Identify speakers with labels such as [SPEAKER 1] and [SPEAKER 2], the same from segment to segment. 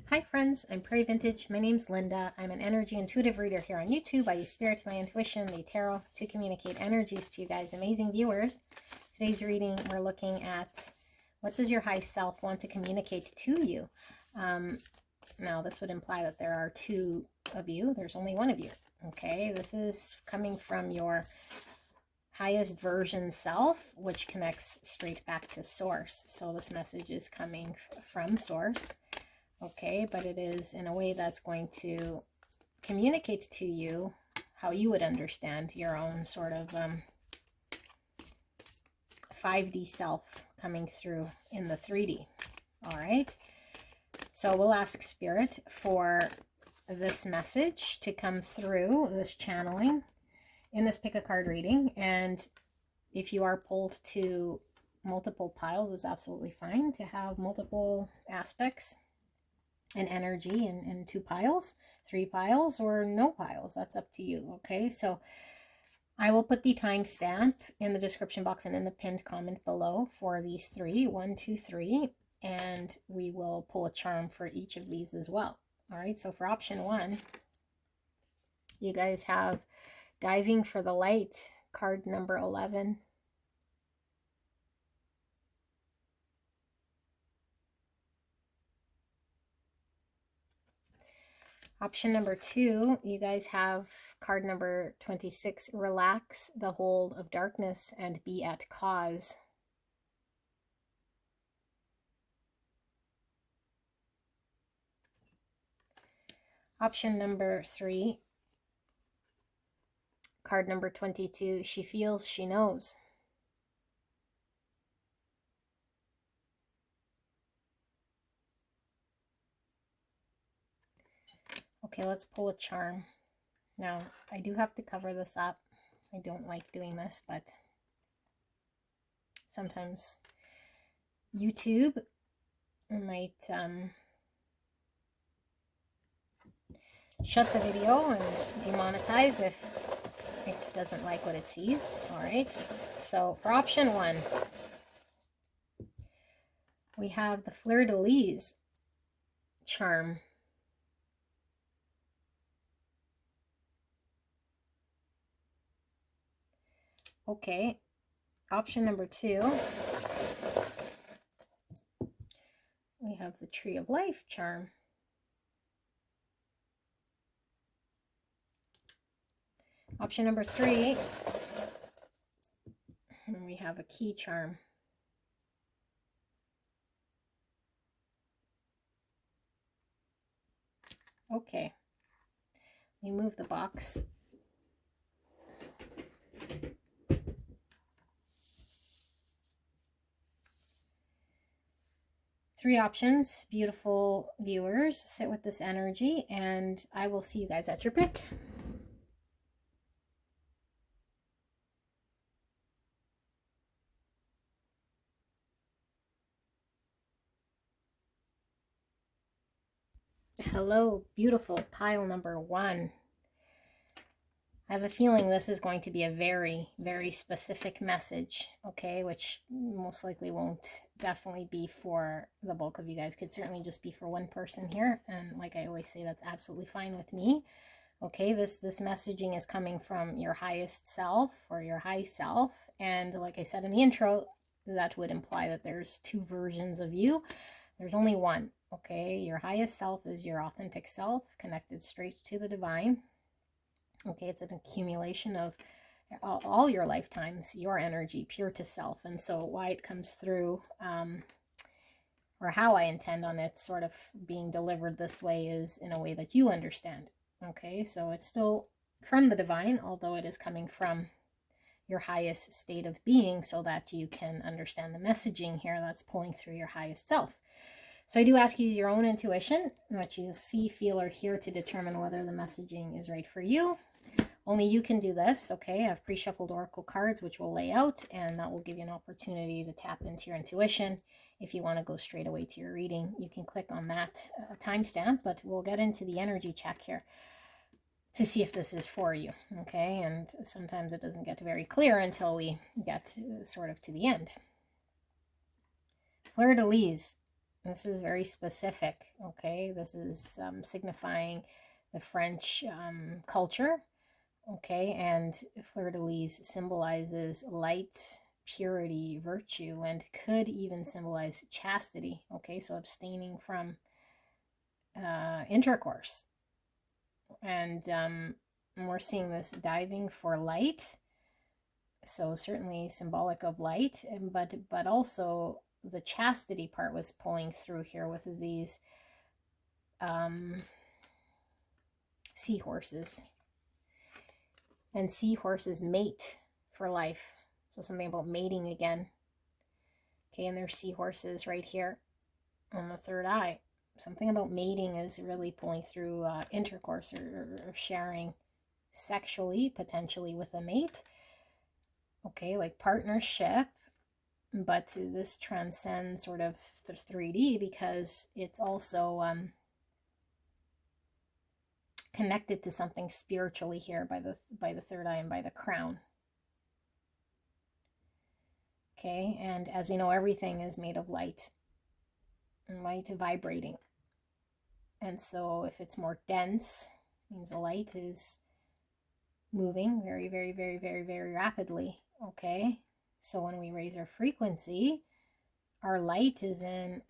[SPEAKER 1] Hi friends, I'm Prairie Vintage. My name's Linda. I'm an energy intuitive reader here on YouTube. I use spirit, my intuition, the tarot to communicate energies to you guys, amazing viewers. Today's reading, we're looking at what does your high self want to communicate to you? Now, this would imply that there are two of you. There's only one of you, okay? This is coming from your highest version self, which connects straight back to source. So this message is coming from source. Okay, but it is in a way that's going to communicate to you how you would understand your own sort of 5D self coming through in the 3D. All right, so we'll ask Spirit for this message to come through, this channeling in this pick a card reading. And if you are pulled to multiple piles, is absolutely fine to have multiple aspects and energy in 2 piles, 3 piles, or no piles. That's up to you. Okay, so I will put the timestamp in the description box and in the pinned comment below for these 3, 1, 2, 3, and we will pull a charm for each of these as well. All right, so for option 1, you guys have Diving for the Light, card number 11. Option number 2, you guys have card number 26, Relax the Hold of Darkness and Be at Cause. Option number 3, card number 22, She Feels, She Knows. Okay, let's pull a charm. Now, I do have to cover this up. I don't like doing this, but sometimes YouTube might shut the video and demonetize if it doesn't like what it sees. All right, so for option 1, we have the fleur-de-lis charm. Okay, option number 2, we have the Tree of Life charm. Option number 3, and we have a key charm. Okay, we move the box. Three options, beautiful viewers. Sit with this energy, and I will see you guys at your pick. Hello, beautiful pile number 1. I have a feeling this is going to be a very, very specific message, okay, which most likely won't definitely be for the bulk of you guys. Could certainly just be for one person here, and like I always say, that's absolutely fine with me. Okay, this messaging is coming from your highest self or your high self, and like I said in the intro, that would imply that there's 2 versions of you. There's only one, okay? Your highest self is your authentic self, connected straight to the divine. Okay, it's an accumulation of all your lifetimes, your energy, pure to self. And so why it comes through, or how I intend on it sort of being delivered this way, is in a way that you understand. Okay, so it's still from the divine, although it is coming from your highest state of being, so that you can understand the messaging here that's pulling through your highest self. So I do ask you to use your own intuition, what you see, feel, or hear to determine whether the messaging is right for you. Only you can do this, okay? I have pre-shuffled oracle cards, which will lay out, and that will give you an opportunity to tap into your intuition. If you want to go straight away to your reading, you can click on that timestamp, but we'll get into the energy check here to see if this is for you, okay? And sometimes it doesn't get very clear until we get sort of to the end. Fleur-de-lis. This is very specific, okay? This is signifying the French culture, okay? And fleur-de-lis symbolizes light, purity, virtue, and could even symbolize chastity, okay? So abstaining from intercourse. And we're seeing this diving for light, so certainly symbolic of light, but also the chastity part was pulling through here with these seahorses. And seahorses mate for life, so something about mating again. Okay, and there's seahorses right here on the third eye. Something about mating is really pulling through intercourse or sharing sexually, potentially with a mate. Okay, like partnership, but this transcends sort of the 3D because it's also connected to something spiritually here by the third eye and by the crown. Okay, and as we know, everything is made of light, and light vibrating. And so if it's more dense, it means the light is moving very, very, very, very, very rapidly. Okay, so when we raise our frequency, our light is in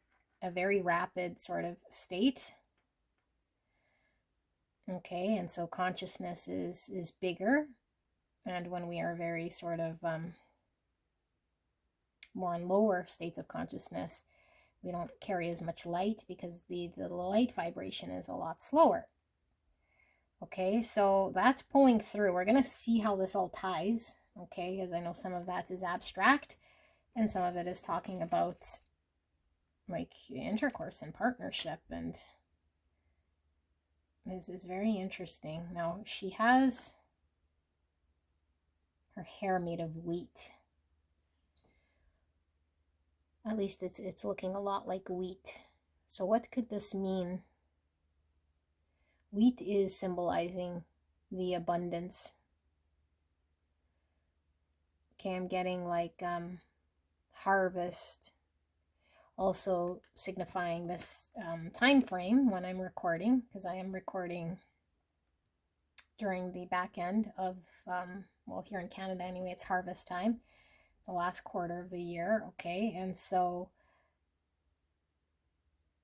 [SPEAKER 1] a very rapid sort of state. Okay, and so consciousness is bigger, and when we are very sort of more in lower states of consciousness, we don't carry as much light because the light vibration is a lot slower. Okay, so that's pulling through. We're going to see how this all ties, okay, because I know some of that is abstract and some of it is talking about like intercourse and partnership, and this is very interesting. Now, she has her hair made of wheat. At least it's looking a lot like wheat. So what could this mean? Wheat is symbolizing the abundance. Okay, I'm getting like harvest, also signifying this time frame when I'm recording, because I am recording during the back end of, well, here in Canada anyway, it's harvest time, the last quarter of the year, okay? And so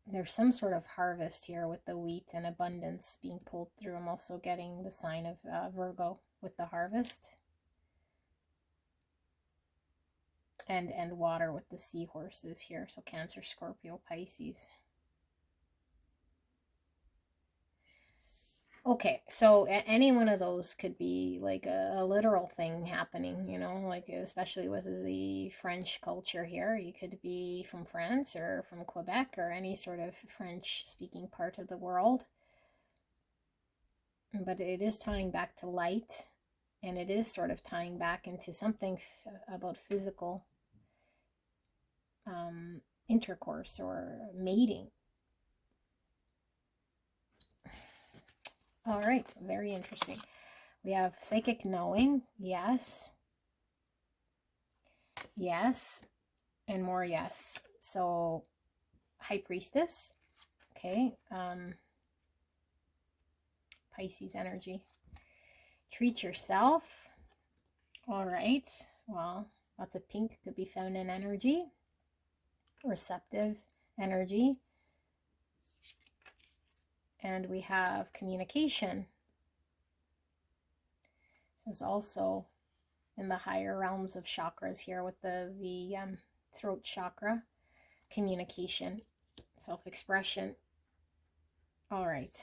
[SPEAKER 1] there's some sort of harvest here with the wheat and abundance being pulled through. I'm also getting the sign of Virgo with the harvest. And water with the seahorses here. So Cancer, Scorpio, Pisces. Okay, so any one of those could be like a literal thing happening, you know, like especially with the French culture here. You could be from France or from Quebec or any sort of French-speaking part of the world. But it is tying back to light, and it is sort of tying back into something about physical intercourse or mating. All right, very interesting. We have psychic knowing, yes, yes, and more yes. So High Priestess, okay, Pisces energy. Treat yourself, all right, well, lots of pink, could be feminine energy, receptive energy. And we have communication. So it's also in the higher realms of chakras here with the throat chakra, communication, self-expression. All right.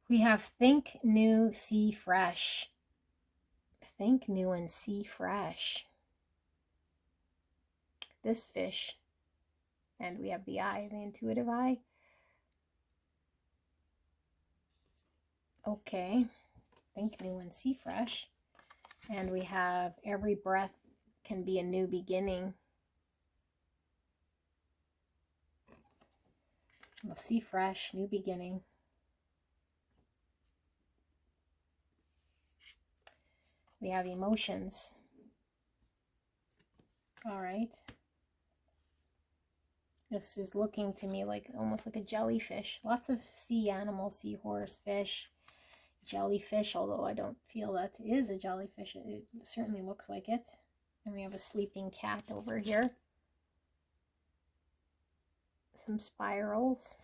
[SPEAKER 1] We have think new, see fresh. Think new and see fresh. This fish. And we have the eye, the intuitive eye. Okay. Think new and see fresh. And we have every breath can be a new beginning. We'll see fresh, new beginning. We have emotions. All right. This is looking to me like almost like a jellyfish. Lots of sea animals, seahorse, fish, jellyfish, although I don't feel that is a jellyfish. It certainly looks like it. And we have a sleeping cat over here. Some spirals.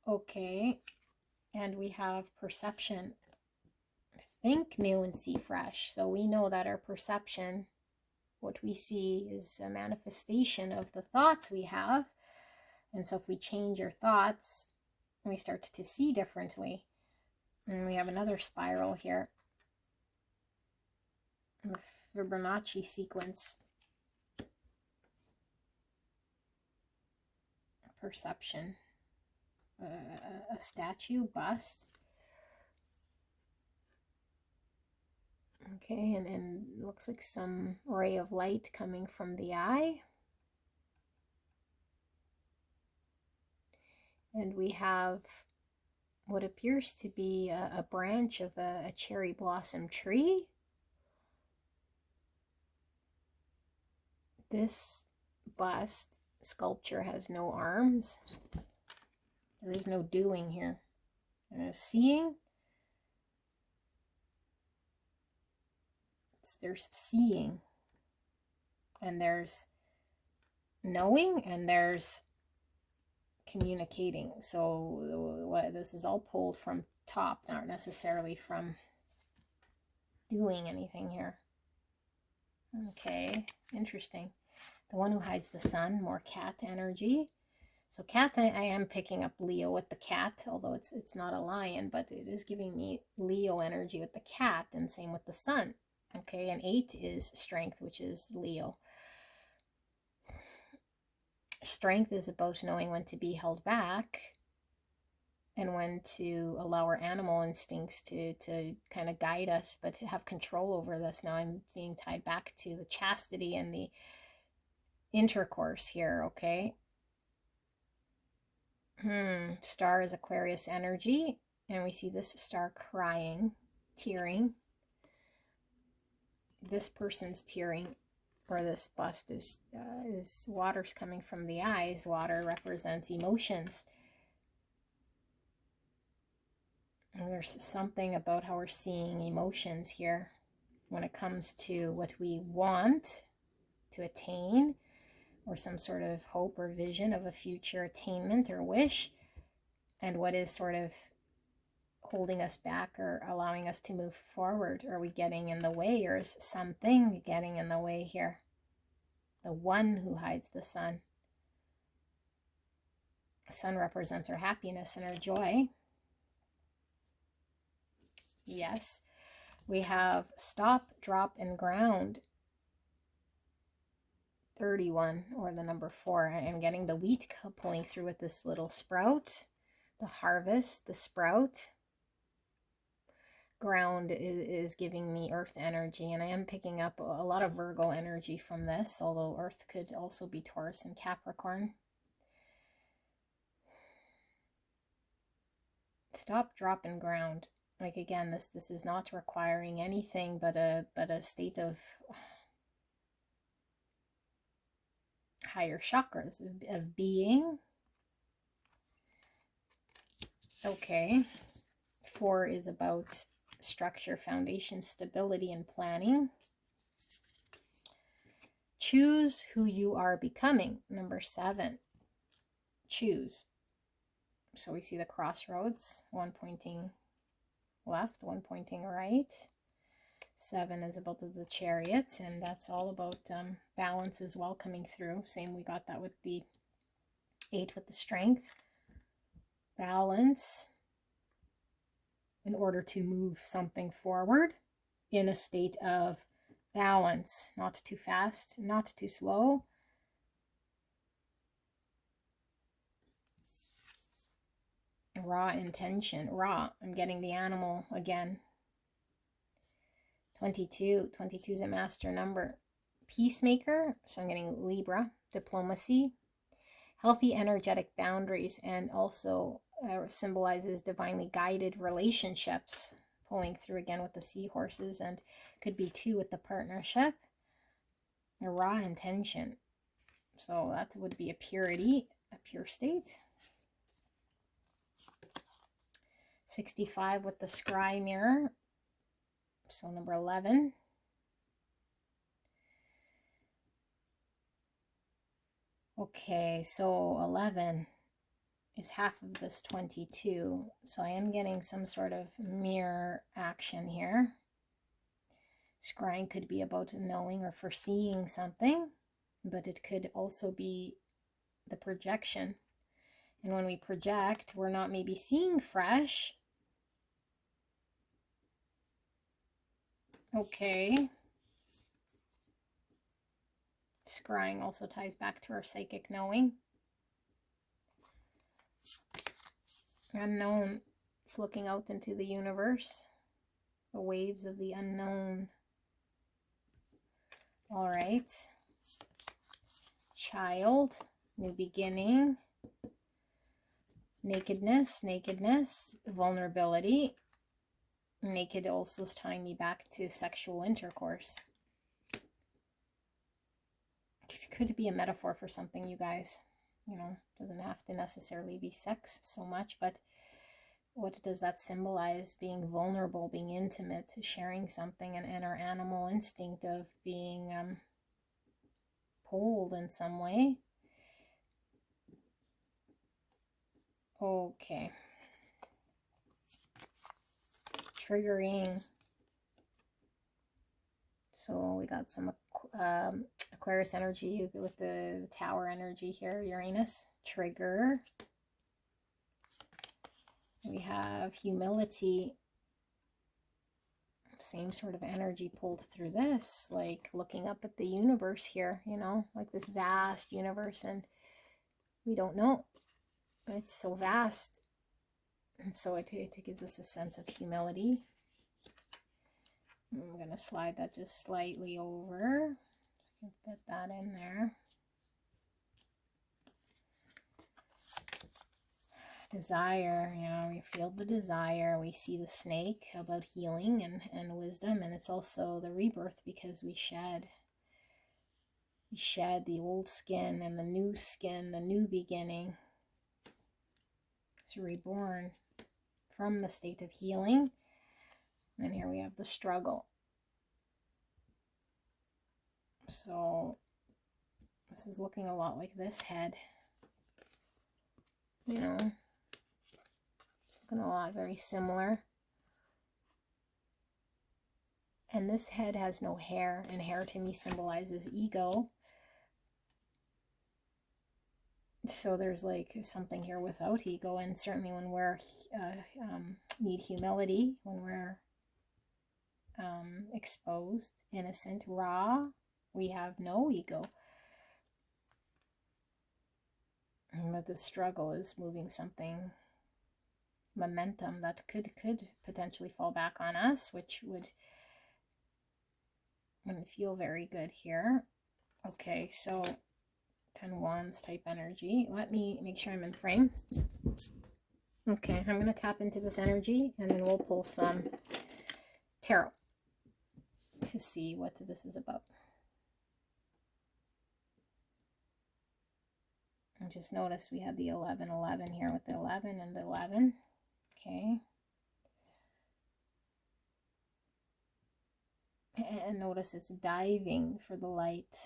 [SPEAKER 1] Okay. And we have perception. Think new and see fresh. So we know that our perception, what we see, is a manifestation of the thoughts we have. And so if we change our thoughts, we start to see differently. And we have another spiral here. The Fibonacci sequence. Perception. A statue, bust. Okay, and looks like some ray of light coming from the eye. And we have what appears to be a branch of a cherry blossom tree. This bust sculpture has no arms. There is no doing here. Seeing. There's seeing. And there's knowing, and there's communicating. So this is all pulled from top, not necessarily from doing anything here. Okay, interesting. The one who hides the sun, more cat energy. So cat, I am picking up Leo with the cat, although it's not a lion, but it is giving me Leo energy with the cat, and same with the sun. Okay, and 8 is strength, which is Leo. Strength is about knowing when to be held back and when to allow our animal instincts to kind of guide us, but to have control over this. Now I'm seeing tied back to the chastity and the intercourse here, okay? Star is Aquarius energy, and we see this star crying, tearing. This person's tearing, or this bust is water's coming from the eyes. Water represents emotions. And there's something about how we're seeing emotions here when it comes to what we want to attain, or some sort of hope or vision of a future attainment or wish, and what is sort of holding us back or allowing us to move forward. Are we getting in the way, or is something getting in the way here? The one who hides the sun. The sun represents our happiness and our joy. Yes. We have stop, drop, and ground. 31, or the number 4. I'm getting the wheat pulling through with this little sprout. The harvest, the sprout. Ground is giving me earth energy, and I am picking up a lot of Virgo energy from this, although earth could also be Taurus and Capricorn. Stop, drop, and ground. Like again, this is not requiring anything but a state of higher chakras of being. Okay. 4 is about structure, foundation, stability, and planning. Choose who you are becoming. Number 7. Choose. So we see the crossroads, one pointing left, one pointing right. 7 is about the Chariot, and that's all about balance as well coming through. Same, we got that with the 8 with the strength. Balance in order to move something forward in a state of balance, not too fast, not too slow. Raw intention, raw. I'm getting the animal again. 22 is a master number. Peacemaker, so I'm getting Libra. Diplomacy. Healthy energetic boundaries, and also symbolizes divinely guided relationships, pulling through again with the seahorses, and could be 2 with the partnership. A raw intention. So that would be a purity, a pure state. 65 with the scry mirror. So number 11. Okay, so 11 is half of this 22. So I am getting some sort of mirror action here. Scrying could be about knowing or foreseeing something, but it could also be the projection. And when we project, we're not maybe seeing fresh. Okay. Scrying also ties back to our psychic knowing. Unknown is looking out into the universe. The waves of the unknown. All right. Child, new beginning. Nakedness, vulnerability. Naked also is tying me back to sexual intercourse. It could be a metaphor for something, you guys. You know, doesn't have to necessarily be sex so much, but what does that symbolize? Being vulnerable, being intimate, sharing something, and our animal instinct of being pulled in some way. Okay. Triggering. So we got some Aquarius energy with the tower energy here, Uranus. Trigger. We have humility. Same sort of energy pulled through this, like looking up at the universe here, you know, like this vast universe, and we don't know. It's so vast. And so it gives us a sense of humility. I'm going to slide that just slightly over. Just get that in there. Desire, you know, we feel the desire. We see the snake about healing and wisdom. And it's also the rebirth because we shed the old skin and the new skin, the new beginning. It's reborn from the state of healing. And here we have the struggle. So this is looking a lot like this head. You know, looking a lot very similar. And this head has no hair, and hair to me symbolizes ego. So there's like something here without ego, and certainly when we're need humility, when we're exposed, innocent, raw, we have no ego. But the struggle is moving something, momentum that could potentially fall back on us, which wouldn't feel very good here. Okay, so 10 wands type energy. Let me make sure I'm in frame. Okay, I'm going to tap into this energy and then we'll pull some tarot to see what this is about. And just notice we had the 11 here with the 11 and the 11. Okay. And notice it's diving for the light.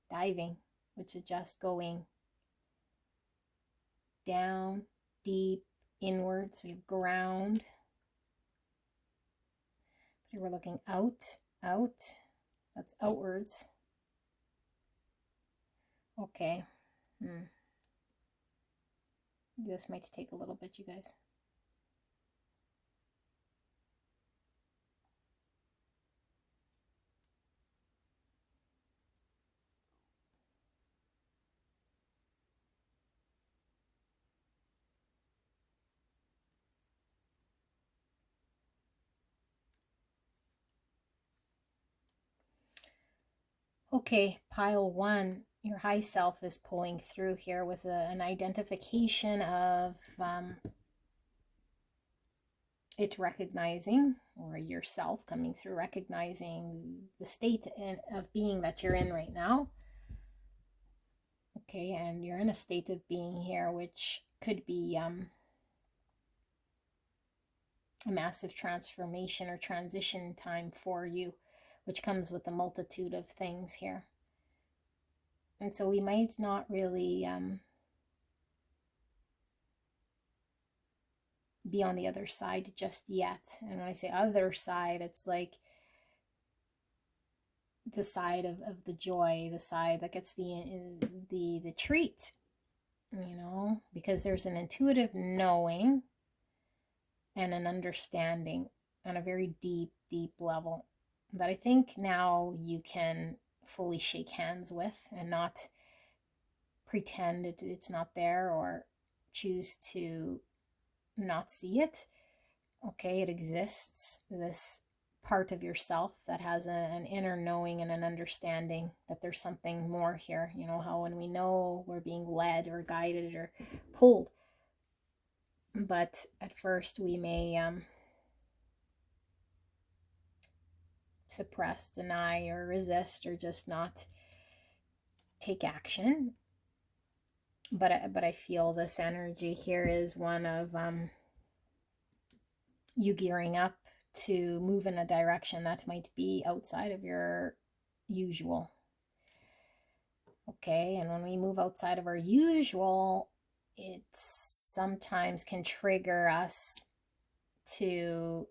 [SPEAKER 1] Diving, which is just going down, deep, inwards. We have ground. But we're looking out. That's outwards. Okay. This might take a little bit, you guys. Okay, pile 1, your high self is pulling through here with an identification of it recognizing, or yourself coming through, recognizing the state of being that you're in right now. Okay, and you're in a state of being here, which could be a massive transformation or transition time for you, which comes with a multitude of things here. And so we might not really be on the other side just yet. And when I say other side, it's like the side of the joy, the side that gets the treat, you know, because there's an intuitive knowing and an understanding on a very deep, deep level that I think now you can fully shake hands with and not pretend it's not there or choose to not see it. Okay, it exists, this part of yourself that has an inner knowing and an understanding that there's something more here. You know how when we know we're being led or guided or pulled, but at first we may suppress, deny, or resist, or just not take action. But I feel this energy here is one of you gearing up to move in a direction that might be outside of your usual. Okay, and when we move outside of our usual, it sometimes can trigger us to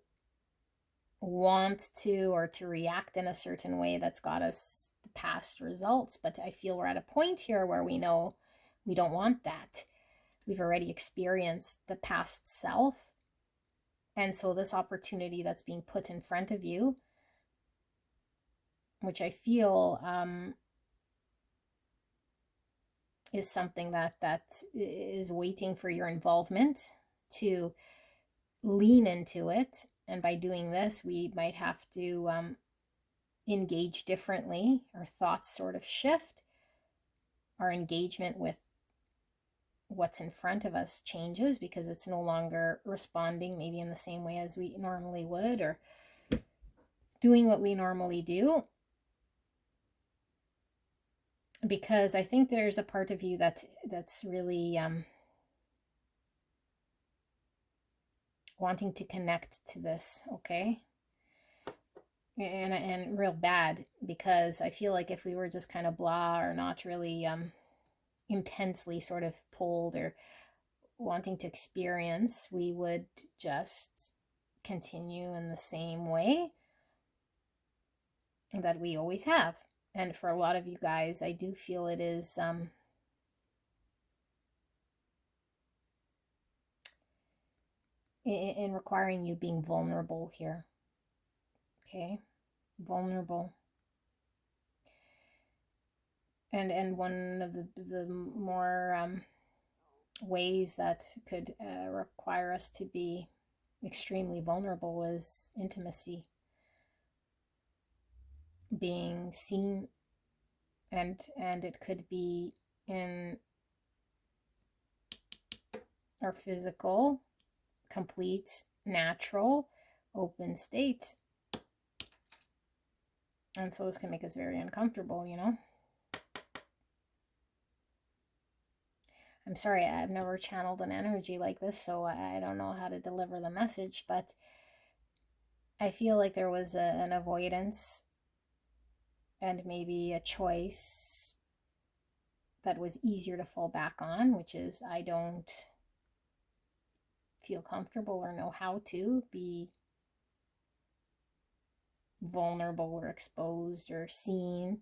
[SPEAKER 1] want to or to react in a certain way that's got us the past results. But I feel we're at a point here where we know we don't want that. We've already experienced the past self. And so this opportunity that's being put in front of you, which I feel is something that is waiting for your involvement to lean into it. And by doing this, we might have to engage differently. Our thoughts sort of shift. Our engagement with what's in front of us changes because it's no longer responding maybe in the same way as we normally would or doing what we normally do. Because I think there's a part of you that's really wanting to connect to this, okay? And real bad, because I feel like if we were just kind of blah or not really intensely sort of pulled or wanting to experience, we would just continue in the same way that we always have. And for a lot of you guys, I do feel it is in requiring you being vulnerable here. Okay, vulnerable. And one of the more ways that could require us to be extremely vulnerable is intimacy, being seen, and it could be in our physical, complete, natural, open state. And so this can make us very uncomfortable, you know. I'm sorry, I've never channeled an energy like this, so I don't know how to deliver the message, but I feel like there was an avoidance and maybe a choice that was easier to fall back on, which is I don't feel comfortable or know how to be vulnerable or exposed or seen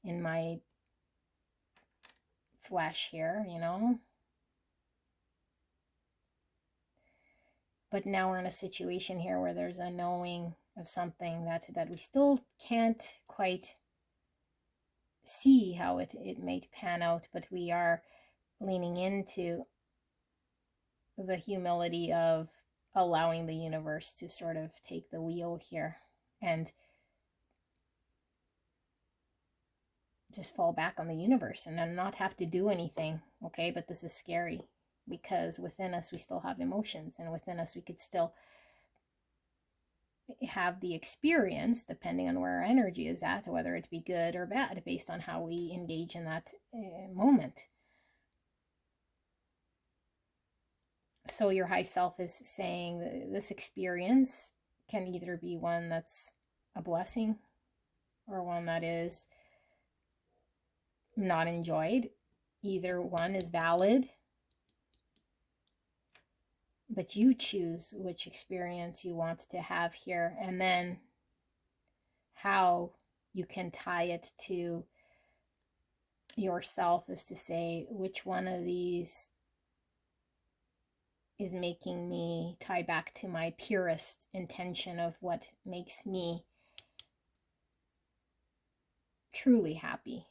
[SPEAKER 1] in my flesh here, you know. But now we're in a situation here where there's a knowing of something that we still can't quite see how it might pan out, but we are leaning into the humility of allowing the universe to sort of take the wheel here and just fall back on the universe and then not have to do anything. Okay, but this is scary because within us we still have emotions, and within us we could still have the experience, depending on where our energy is at, whether it be good or bad, based on how we engage in that moment. So your high self is saying this experience can either be one that's a blessing or one that is not enjoyed. Either one is valid, but you choose which experience you want to have here, and then how you can tie it to yourself is to say which one of these is making me tie back to my purest intention of what makes me truly happy,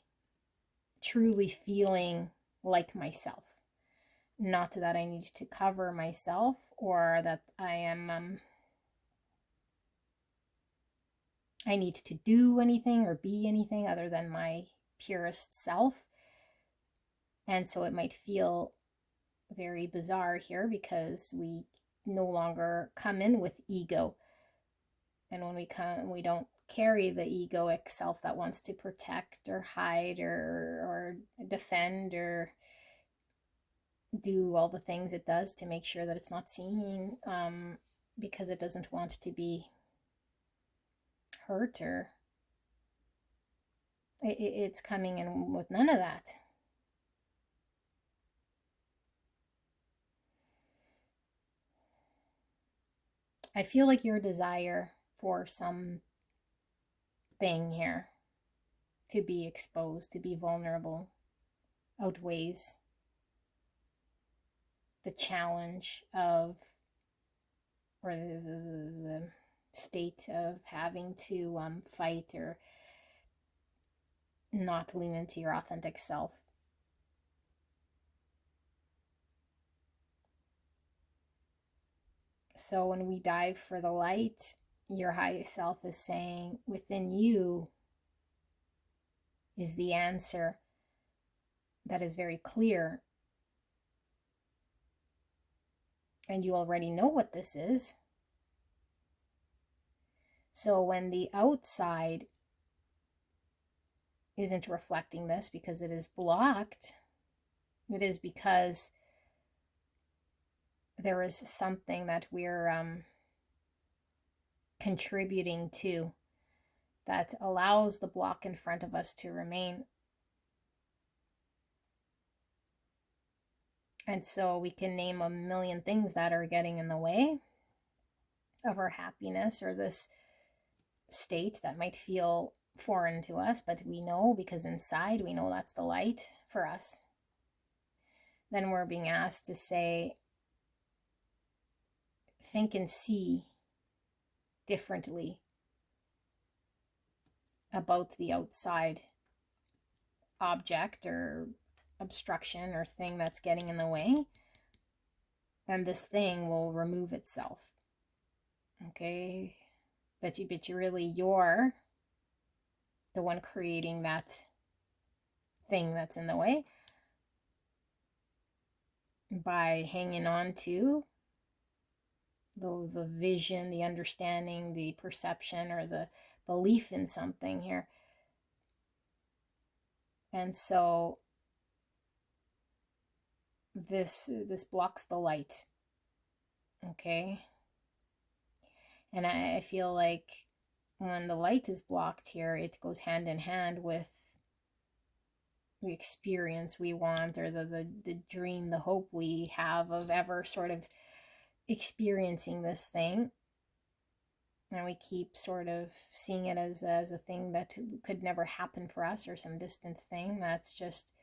[SPEAKER 1] truly feeling like myself. Not that I need to cover myself or that I need to do anything or be anything other than my purest self. And so it might feel very bizarre here because we no longer come in with ego. And when we come, we don't carry the egoic self that wants to protect or hide or defend or do all the things it does to make sure that it's not seen, because it doesn't want to be hurt, or it's coming in with none of that. I feel like your desire for some thing here to be exposed, to be vulnerable, outweighs the challenge of, or the state of having to fight or not lean into your authentic self. So when we dive for the light, your higher self is saying within you is the answer that is very clear. And you already know what this is. So when the outside isn't reflecting this because it is blocked, it is because there is something that we're contributing to that allows the block in front of us to remain. And so we can name a million things that are getting in the way of our happiness or this state that might feel foreign to us, but we know because inside we know that's the light for us. Then we're being asked to say, think and see differently about the outside object or obstruction or thing that's getting in the way, and this thing will remove itself. Okay, but you're the one creating that thing that's in the way by hanging on to the vision, the understanding, the perception, or the belief in something here. And so this blocks the light. Okay, and I feel like when the light is blocked here, it goes hand in hand with the experience we want, or the dream, the hope we have of ever sort of experiencing this thing. And we keep sort of seeing it as a thing that could never happen for us, or some distant thing that's just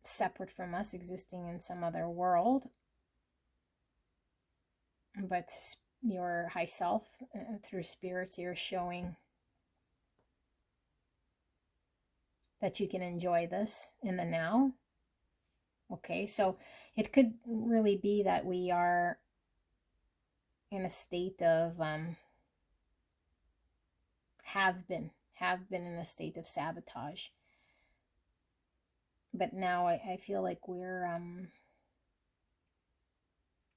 [SPEAKER 1] separate from us, existing in some other world. But your high self, through spirits, you're showing that you can enjoy this in the now. Okay, so it could really be that we are in a state of have been in a state of sabotage, but now I feel like we're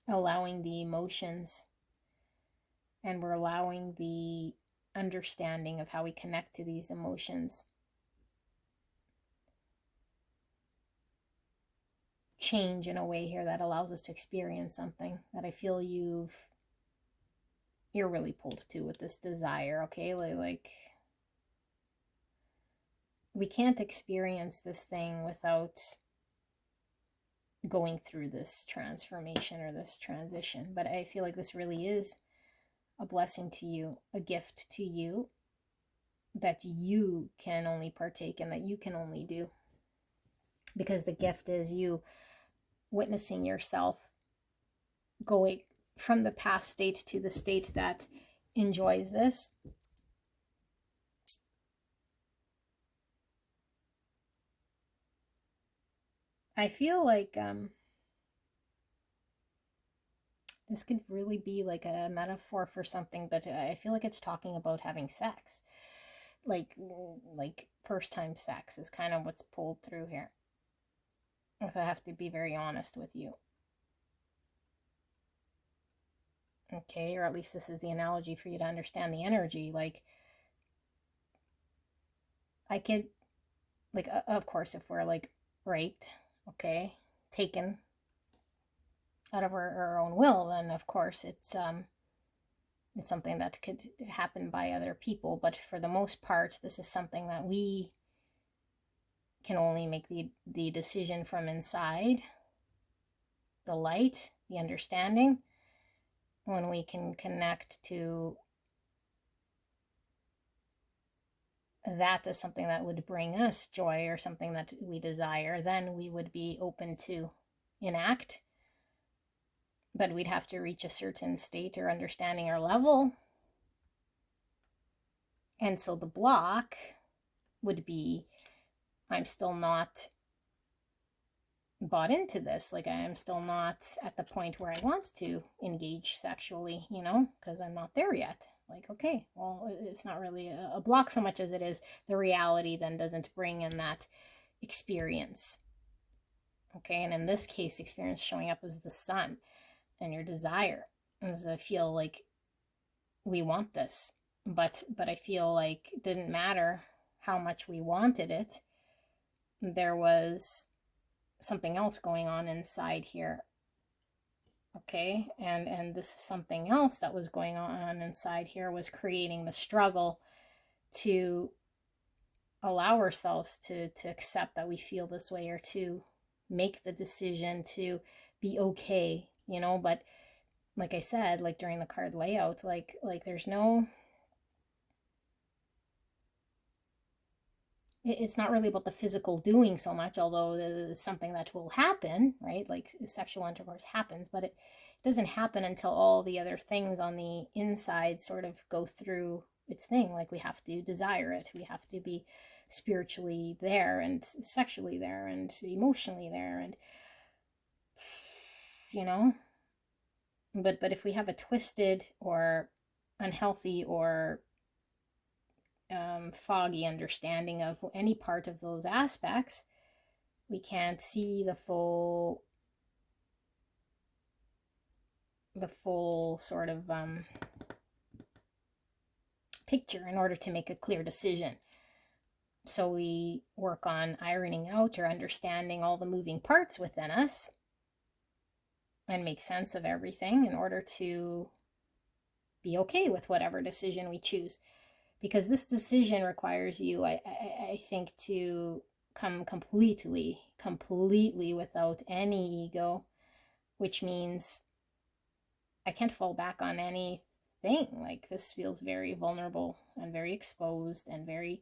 [SPEAKER 1] allowing the emotions and we're allowing the understanding of how we connect to these emotions change in a way here that allows us to experience something that I feel you're really pulled to with this desire. Okay, like we can't experience this thing without going through this transformation or this transition. But I feel like this really is a blessing to you, a gift to you that you can only partake in, that you can only do. Because the gift is you witnessing yourself going from the past state to the state that enjoys this. I feel like this could really be like a metaphor for something, but I feel like it's talking about having sex. Like first time sex is kind of what's pulled through here. If I have to be very honest with you. Okay, or at least this is the analogy for you to understand the energy. Like, I could, like, of course, if we're like raped, okay, taken out of our own will, then of course it's something that could happen by other people. But for the most part, this is something that we can only make the decision from inside, the light, the understanding, when we can connect to that as something that would bring us joy or something that we desire. Then we would be open to enact, but we'd have to reach a certain state or understanding or level. And so the block would be, I'm still not bought into this. Like, I am still not at the point where I want to engage sexually, because I'm not there yet. Like, okay, well, it's not really a block so much as it is the reality then doesn't bring in that experience. Okay, and in this case, experience showing up as the sun and your desire. As I feel like we want this, but I feel like it didn't matter how much we wanted it. There was something else going on inside here. Okay, and this is something else that was going on inside here was creating the struggle to allow ourselves to accept that we feel this way, or to make the decision to be okay, but like I said, like during the card layout, like there's no, it's not really about the physical doing so much, although it's something that will happen, right? Like sexual intercourse happens, but it doesn't happen until all the other things on the inside sort of go through its thing. Like, we have to desire it, we have to be spiritually there and sexually there and emotionally there, and but if we have a twisted or unhealthy or foggy understanding of any part of those aspects, we can't see the full sort of picture in order to make a clear decision. So we work on ironing out or understanding all the moving parts within us and make sense of everything in order to be okay with whatever decision we choose. Because this decision requires you, I think, to come completely without any ego, which means I can't fall back on anything. Like, this feels very vulnerable and very exposed and very,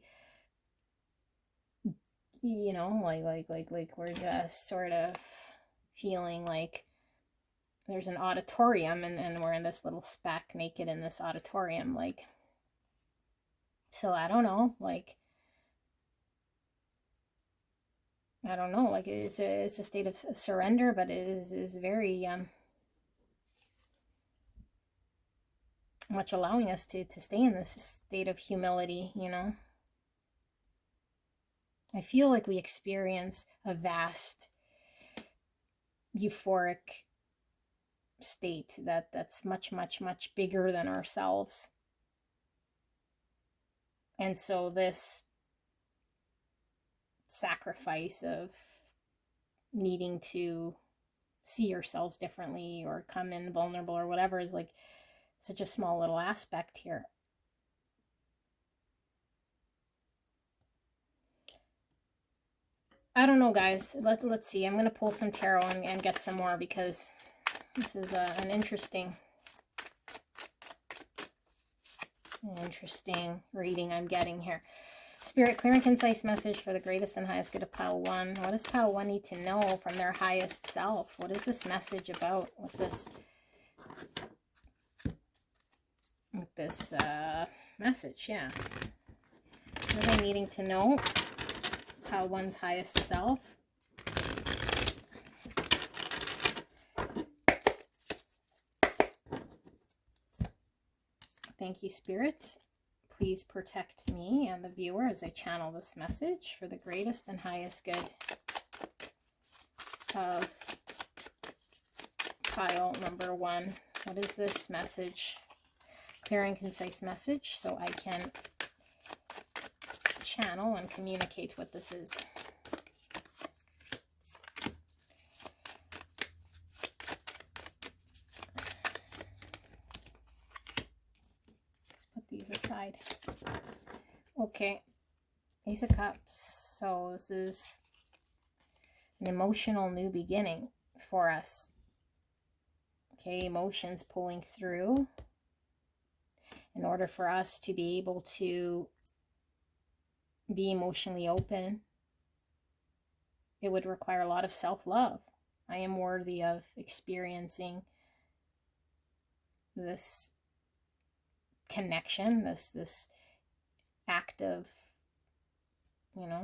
[SPEAKER 1] like we're just sort of feeling like there's an auditorium and we're in this little speck naked in this auditorium. Like, so I don't know, like, I don't know, like it's a state of surrender, but it is very much allowing us to stay in this state of humility. I feel like we experience a vast euphoric state that's much, much, much bigger than ourselves. And so this sacrifice of needing to see yourselves differently or come in vulnerable or whatever is like such a small little aspect here. I don't know, guys. Let's see. I'm going to pull some tarot and get some more, because this is an interesting reading I'm getting here. Spirit, clear and concise message for the greatest and highest good of pile 1. What does pile 1 need to know from their highest self? What is this message about with this message? Yeah. What are they needing to know? Pile 1's highest self. Thank you, Spirit. Please protect me and the viewer as I channel this message for the greatest and highest good of pile number 1. What is this message? Clear and concise message so I can channel and communicate what this is. Let's put these aside. Okay, Ace of Cups. So this is an emotional new beginning for us. Okay, emotions pulling through in order for us to be able to be emotionally open. It would require a lot of self-love. I am worthy of experiencing this connection, this active,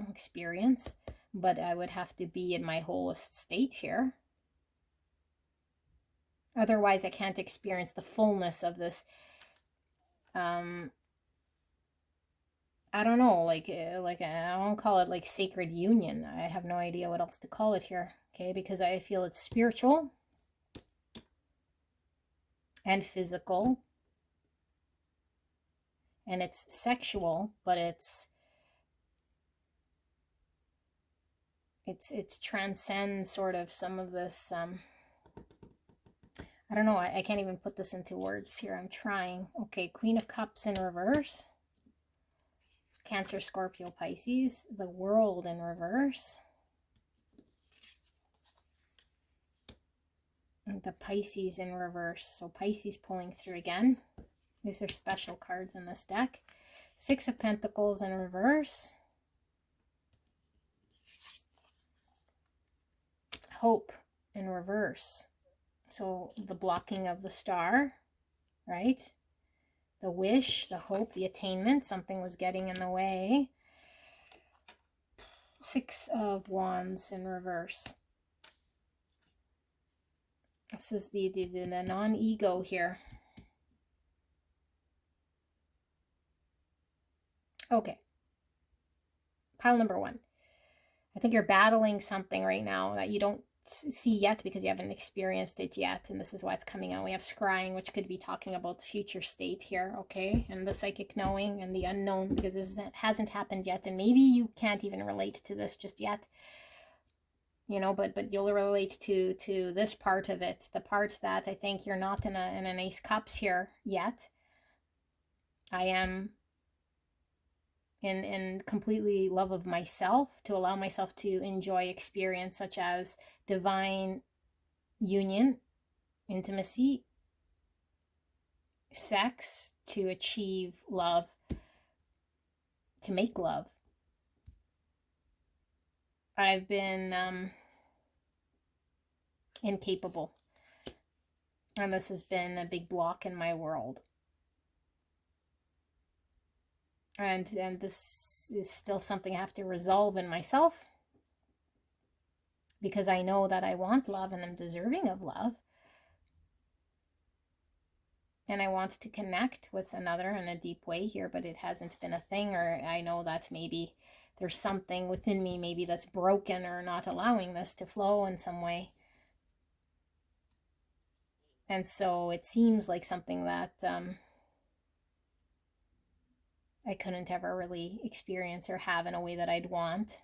[SPEAKER 1] experience, but I would have to be in my wholest state here. Otherwise, I can't experience the fullness of this. I don't know, like I won't call it like sacred union. I have no idea what else to call it here, okay? Because I feel it's spiritual and physical, and it's sexual, but it's transcends sort of some of this. I don't know. I can't even put this into words here. I'm trying. Okay, Queen of Cups in reverse. Cancer, Scorpio, Pisces. The World in reverse. And the Pisces in reverse. So Pisces pulling through again. These are special cards in this deck. Six of Pentacles in reverse. Hope in reverse. So the blocking of the star, right? The wish, the hope, the attainment. Something was getting in the way. Six of Wands in reverse. This is the non-ego here. Okay. Pile number 1. I think you're battling something right now that you don't see yet because you haven't experienced it yet, and this is why it's coming out. We have scrying, which could be talking about future state here, okay? And the psychic knowing and the unknown, because this hasn't happened yet, and maybe you can't even relate to this just yet, but you'll relate to this part of it, the part that I think you're not in an Ace Cups here yet. I am in completely love of myself, to allow myself to enjoy experience such as divine union, intimacy, sex, to achieve love, to make love. I've been incapable, and this has been a big block in my world. And this is still something I have to resolve in myself, because I know that I want love and I'm deserving of love. And I want to connect with another in a deep way here, but it hasn't been a thing, or I know that maybe there's something within me maybe that's broken or not allowing this to flow in some way. And so it seems like something that I couldn't ever really experience or have in a way that I'd want.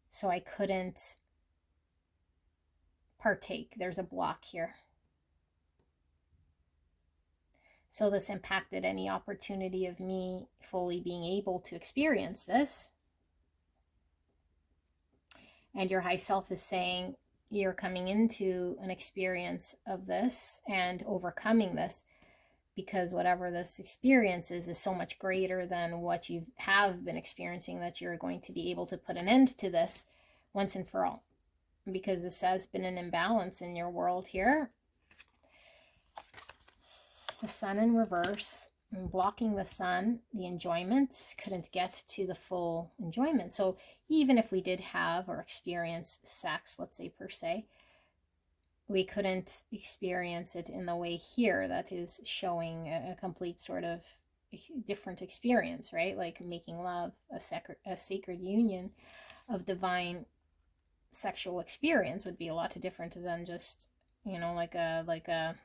[SPEAKER 1] So I couldn't partake. There's a block here. So this impacted any opportunity of me fully being able to experience this. And your high self is saying you're coming into an experience of this and overcoming this, because whatever this experience is so much greater than what you have been experiencing, that you're going to be able to put an end to this once and for all. Because this has been an imbalance in your world here. The sun in reverse, blocking the sun, the enjoyment, couldn't get to the full enjoyment. So even if we did have or experience sex, let's say per se, we couldn't experience it in the way here that is showing a complete sort of different experience, right? Like making love, a sacred union of divine sexual experience would be a lot different than just, you know, like a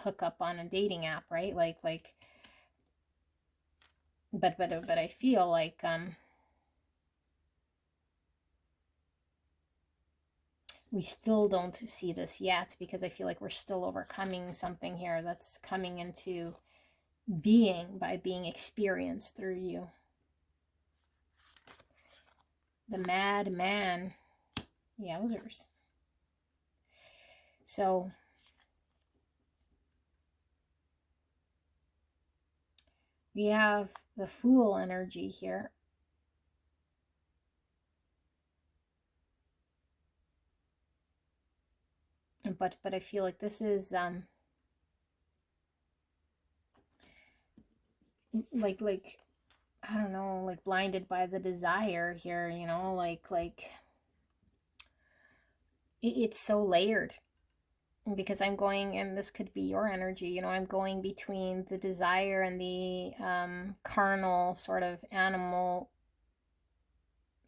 [SPEAKER 1] hookup on a dating app, right? But I feel like we still don't see this yet, because I feel like we're still overcoming something here that's coming into being by being experienced through you. The madman. Yowzers. So we have the Fool energy here. But I feel like this is like I don't know, like blinded by the desire here, you know, like it's so layered, because I'm going, and this could be your energy, you know, I'm going between the desire and the carnal sort of animal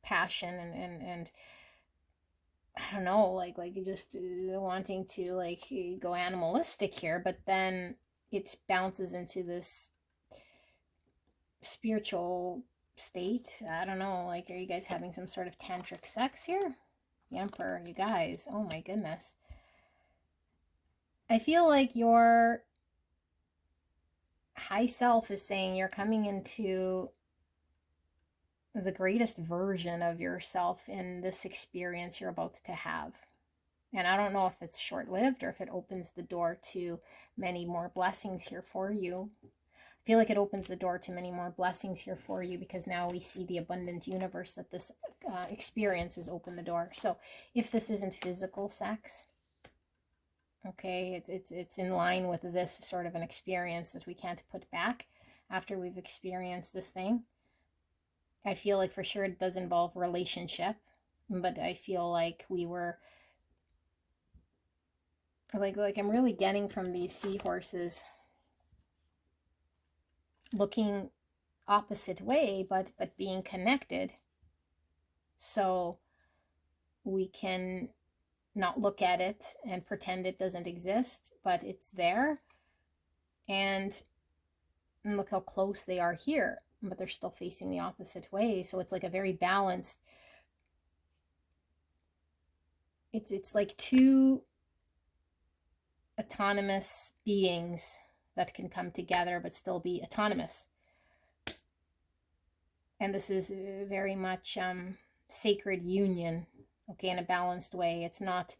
[SPEAKER 1] passion and I don't know, like just wanting to like go animalistic here, but then it bounces into this spiritual state. I don't know, like, are you guys having some sort of tantric sex here? The Emperor, you guys, oh my goodness. I feel like your high self is saying you're coming into the greatest version of yourself in this experience you're about to have. And I don't know if it's short-lived or if it opens the door to many more blessings here for you. I feel like it opens the door to many more blessings here for you, because now we see the abundant universe that this experience has opened the door. So if this isn't physical sex, okay, it's in line with this sort of an experience that we can't put back after we've experienced this thing. I feel like for sure it does involve relationship, but I feel like we were like I'm really getting from these seahorses looking opposite way, but being connected, so we can not look at it and pretend it doesn't exist, but it's there. And look how close they are here, but they're still facing the opposite way. So it's like a very balanced, it's like two autonomous beings that can come together but still be autonomous. And this is very much sacred union, okay, in a balanced way. It's not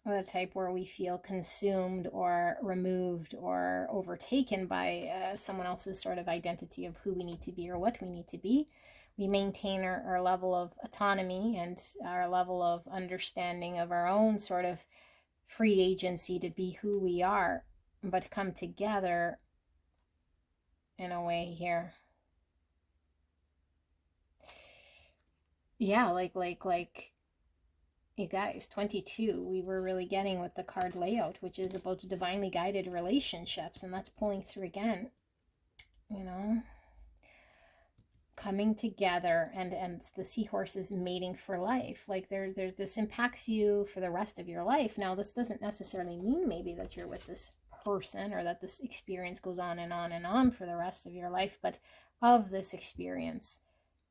[SPEAKER 1] the type where we feel consumed or removed or overtaken by someone else's sort of identity of who we need to be or what we need to be. We maintain our level of autonomy and our level of understanding of our own sort of free agency to be who we are, but come together in a way here. Yeah, like you guys, 22, we were really getting with the card layout, which is about divinely guided relationships, and that's pulling through again, you know. coming together, and the seahorse is mating for life. Like there's this impacts you for the rest of your life. Now, this doesn't necessarily mean maybe that you're with this person or that this experience goes on and on and on for the rest of your life, but of this experience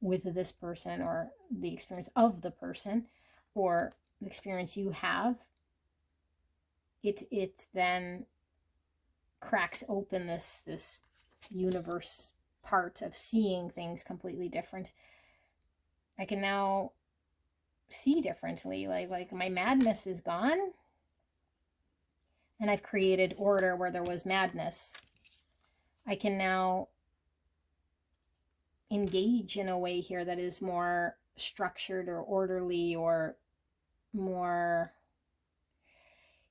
[SPEAKER 1] with this person, or the experience of the person, or the experience you have, it then cracks open this universe part of seeing things completely different. I can now see differently. Like my madness is gone, and I've created order where there was madness. I can now engage in a way here that is more structured or orderly, or more,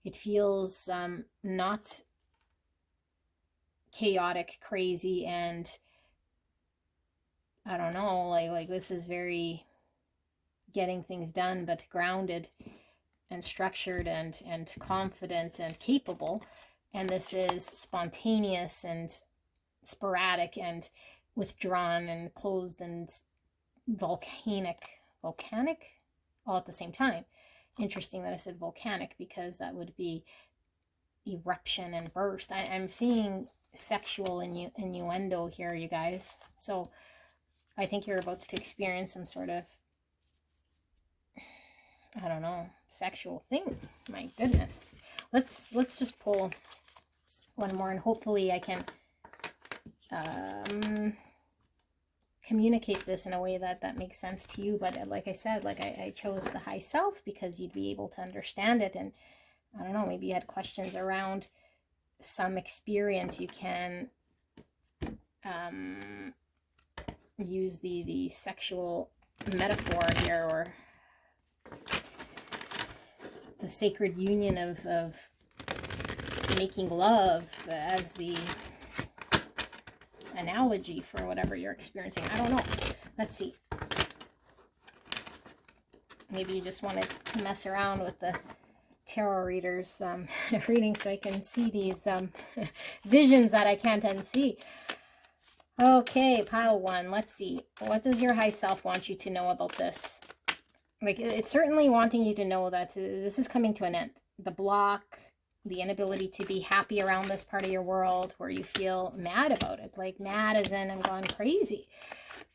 [SPEAKER 1] it feels not chaotic, crazy, and I don't know, like this is very getting things done, but grounded and structured and confident and capable. And this is spontaneous and sporadic and withdrawn and closed and volcanic all at the same time. Interesting that I said volcanic, because that would be eruption and burst. I'm seeing sexual innuendo here, you guys. So I think you're about to experience some sort of, I don't know, sexual thing. My goodness. Let's just pull one more, and hopefully I can communicate this in a way that makes sense to you. But like I said, like I chose the high self because you'd be able to understand it. And I don't know, maybe you had questions around some experience. You can use the sexual metaphor here, or the sacred union of making love as the analogy for whatever you're experiencing. I don't know. Let's see. Maybe you just wanted to mess around with the tarot readers reading, so I can see these visions that I can't unsee. Okay, pile one. Let's see. What does your high self want you to know about this? Like, it's certainly wanting you to know that this is coming to an end. The block, the inability to be happy around this part of your world, where you feel mad about it. Like mad as in I'm gone crazy.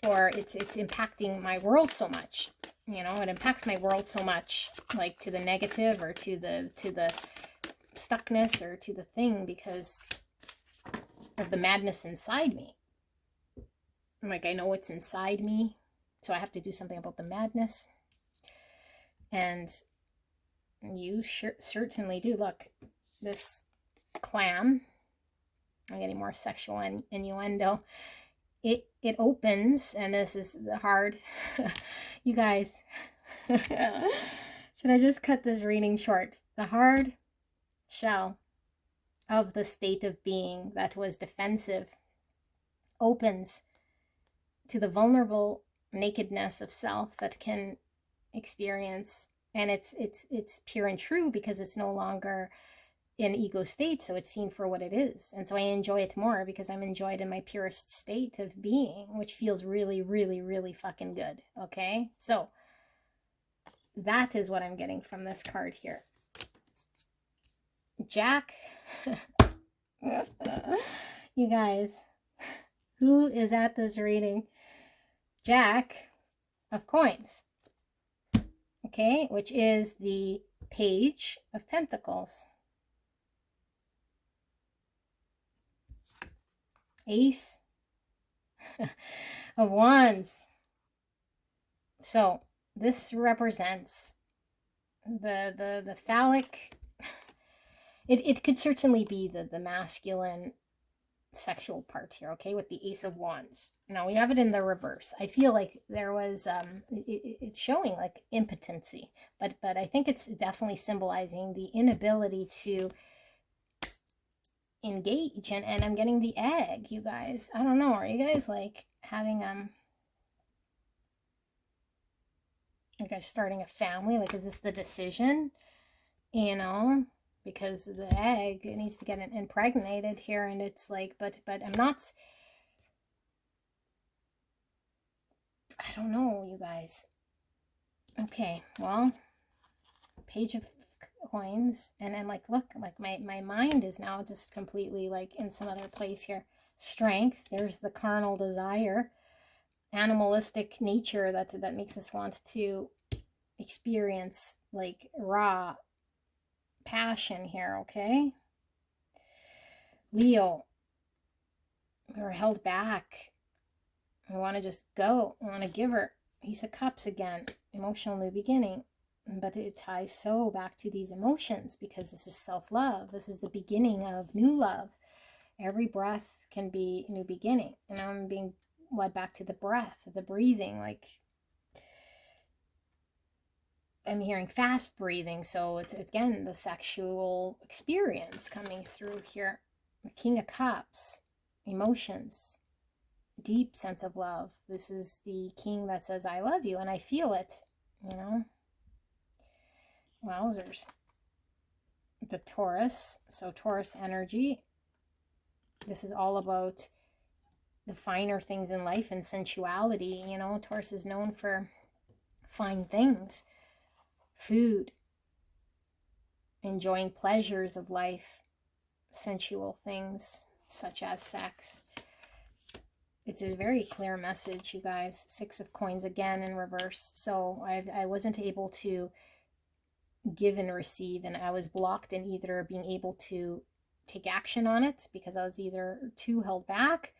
[SPEAKER 1] Or it's impacting my world so much. You know, it impacts my world so much, like to the negative, or to the stuckness, or to the thing, because of the madness inside me. Like, I know it's inside me, so I have to do something about the madness. And you certainly do. Look, this clam, I'm getting more sexual innuendo. It opens, and this is the hard, you guys, should I just cut this reading short? The hard shell of the state of being that was defensive opens to the vulnerable nakedness of self that can experience, and it's pure and true, because it's no longer in ego state, so it's seen for what it is. And so I enjoy it more because I'm enjoyed in my purest state of being, which feels really, really, really fucking good. Okay, so that is what I'm getting from this card here. Jack. You guys, who is at this reading? Jack of coins. Okay, which is the Page of Pentacles. Ace of Wands. So this represents the phallic. It could certainly be the masculine sexual part here, okay, with the Ace of Wands. Now we have it in the reverse. I feel like there was it's showing like impotency, but I think it's definitely symbolizing the inability to engage. And I'm getting the egg, you guys. I don't know, are you guys like having you guys starting a family? Like, is this the decision, you know? Because the egg, it needs to get impregnated here, and it's like, but I'm not, I don't know, you guys. Okay, well, Page of Coins, and then like, look, like my mind is now just completely like in some other place here. Strength, there's the carnal desire, animalistic nature that makes us want to experience like raw passion here, okay? Leo, we're held back. I want to just go. I want to give her. Ace of Cups again. Emotional new beginning. But it ties so back to these emotions because this is self-love. This is the beginning of new love. Every breath can be a new beginning. And I'm being led back to the breath, the breathing. Like, I'm hearing fast breathing. So it's, again, the sexual experience coming through here. The King of Cups. Emotions. Deep sense of love. This is the king that says, I love you, and I feel it, you know. Wowzers. The Taurus. So Taurus energy. This is all about the finer things in life and sensuality, you know. Taurus is known for fine things. Food. Enjoying pleasures of life. Sensual things such as sex. It's a very clear message, you guys. Six of Coins again in reverse. So I wasn't able to give and receive, and I was blocked in either being able to take action on it because I was either too held back,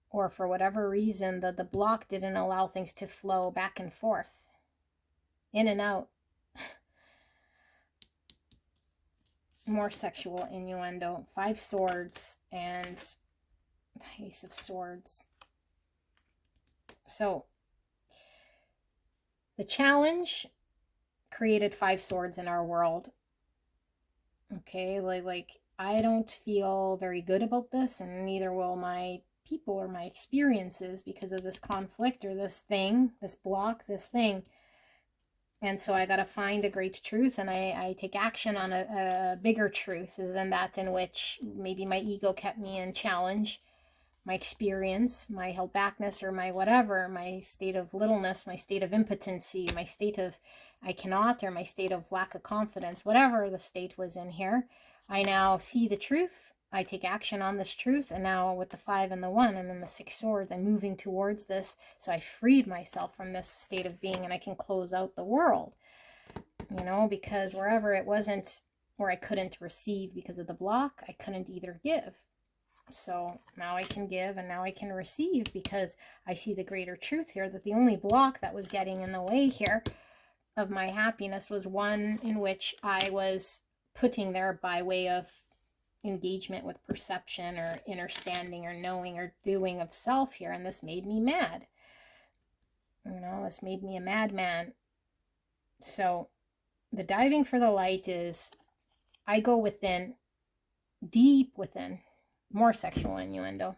[SPEAKER 1] or for whatever reason the block didn't allow things to flow back and forth, in and out. More sexual innuendo. 5 Swords and Ace of Swords. So the challenge created 5 swords in our world. Okay, like I don't feel very good about this, and neither will my people or my experiences because of this conflict or this thing, this block, this thing. And so I got to find a great truth, and I take action on a bigger truth than that, in which maybe my ego kept me in challenge, my experience, my held backness, or my whatever, my state of littleness, my state of impotency, my state of I cannot, or my state of lack of confidence, whatever the state was in here. I now see the truth. I take action on this truth, and now with the 5 and the 1, I'm in the 6 swords. I'm moving towards this, so I freed myself from this state of being, and I can close out the world, you know, because wherever it wasn't, where I couldn't receive because of the block, I couldn't either give. So now I can give, and now I can receive because I see the greater truth here, that the only block that was getting in the way here of my happiness was one in which I was putting there by way of engagement with perception or understanding or knowing or doing of self here, and this made me mad. You know, this made me a madman. So the diving for the light is I go within, deep within, more sexual innuendo,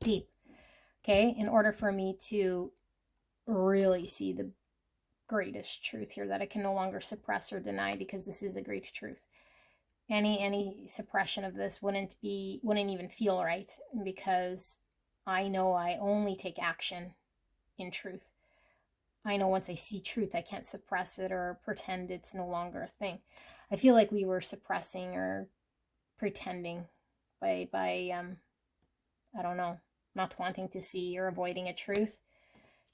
[SPEAKER 1] deep, okay, in order for me to really see the greatest truth here that I can no longer suppress or deny, because this is a great truth. Any suppression of this wouldn't even feel right, because I know I only take action in truth. I know once I see truth, I can't suppress it or pretend it's no longer a thing. I feel like we were suppressing or pretending by I don't know, not wanting to see or avoiding a truth.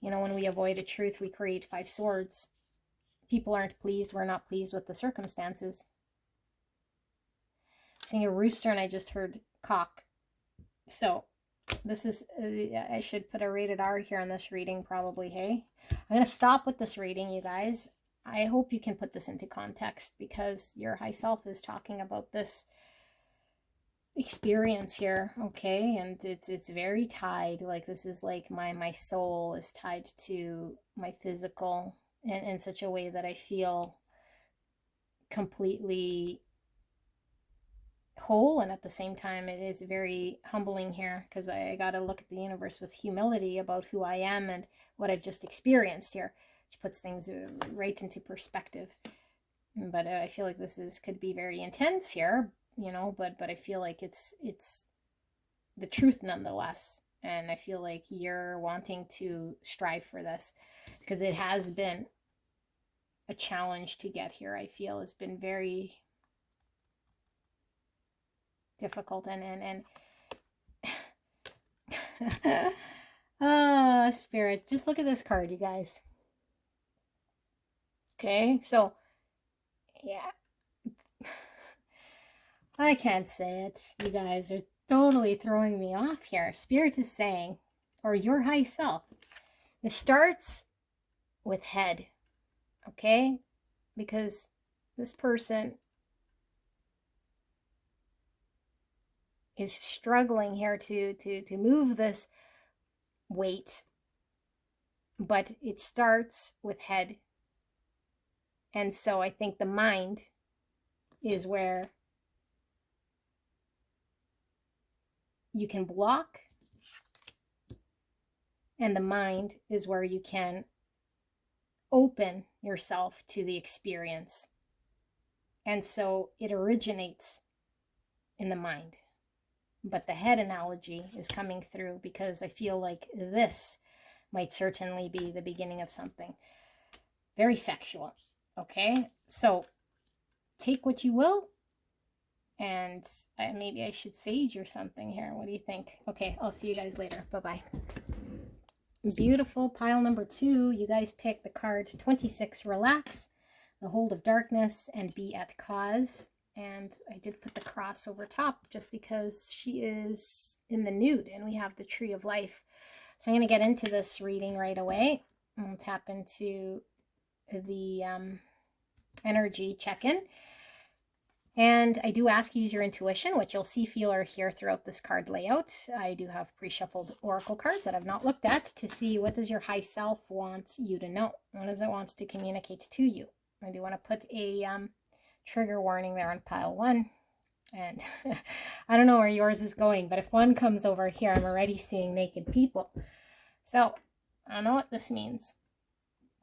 [SPEAKER 1] You know, when we avoid a truth, we create 5 swords. People aren't pleased. We're not pleased with the circumstances. I'm seeing a rooster, and I just heard cock. So this is, I should put a rated R here on this reading probably, hey? I'm going to stop with this reading, you guys. I hope you can put this into context, because your high self is talking about this experience here, okay? And it's very tied, like this is like my soul is tied to my physical in such a way that I feel completely whole, and at the same time it is very humbling here, because I got to look at the universe with humility about who I am and what I've just experienced here, which puts things right into perspective. But I feel like this could be very intense here, you know, but I feel like it's the truth nonetheless, And I feel like you're wanting to strive for this because it has been a challenge to get here. I feel it's been very difficult and oh, spirits, just look at this card, you guys. Okay, so yeah, I can't say it. You guys are totally throwing me off here. Spirit is saying, or your high self, it starts with head, okay? Because this person is struggling here to move this weight, but it starts with head. And so I think the mind is where you can block, and the mind is where you can open yourself to the experience. And so it originates in the mind. But the head analogy is coming through because I feel like this might certainly be the beginning of something very sexual. Okay, so take what you will, and maybe I should sage or something here. What do you think? Okay, I'll see you guys later. Bye-bye. Beautiful. Pile number 2. You guys pick the card 26, Relax, the Hold of Darkness, and Be at Cause. And I did put the cross over top just because she is in the nude, and we have the Tree of Life. So I'm going to get into this reading right away. I'll tap into the energy check-in. And I do ask you use your intuition, which you'll see, feel, or hear throughout this card layout. I do have pre-shuffled oracle cards that I've not looked at to see what does your high self want you to know. What does it want to communicate to you? I do want to put a trigger warning there on pile 1. And I don't know where yours is going, but if 1 comes over here, I'm already seeing naked people. So I don't know what this means.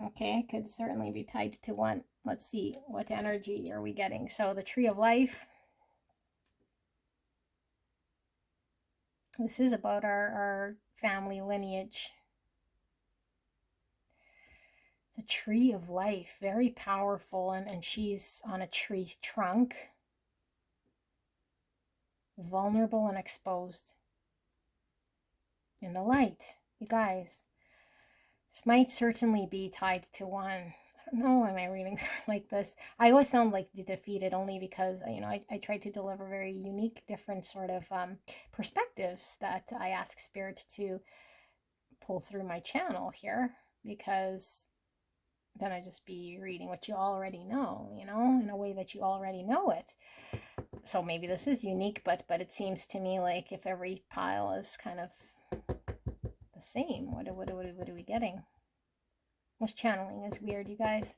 [SPEAKER 1] Okay, it could certainly be tied to 1. Let's see, what energy are we getting? So the Tree of Life. This is about our family lineage. The Tree of Life, very powerful, and she's on a tree trunk. Vulnerable and exposed. In the light, you guys. This might certainly be tied to 1. I don't know why am I reading like this. I always sound like defeated only because, you know, I try to deliver very unique, different sort of perspectives that I ask Spirit to pull through my channel here, because then I just be reading what you already know, you know, in a way that you already know it. So maybe this is unique, but it seems to me like if every pile is kind of the same, what are we getting? This channeling is weird, you guys.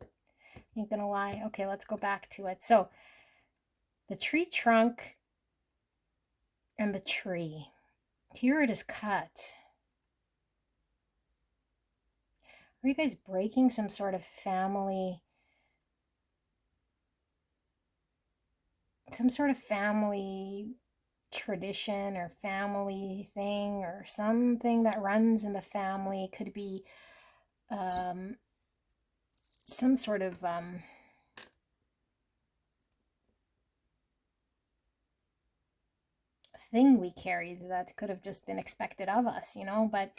[SPEAKER 1] Ain't gonna lie. Okay, let's go back to it. So the tree trunk and the tree. Here it is cut. Are you guys breaking some sort of family tradition or family thing or something that runs in the family? Could be some sort of thing we carried that could have just been expected of us, you know, but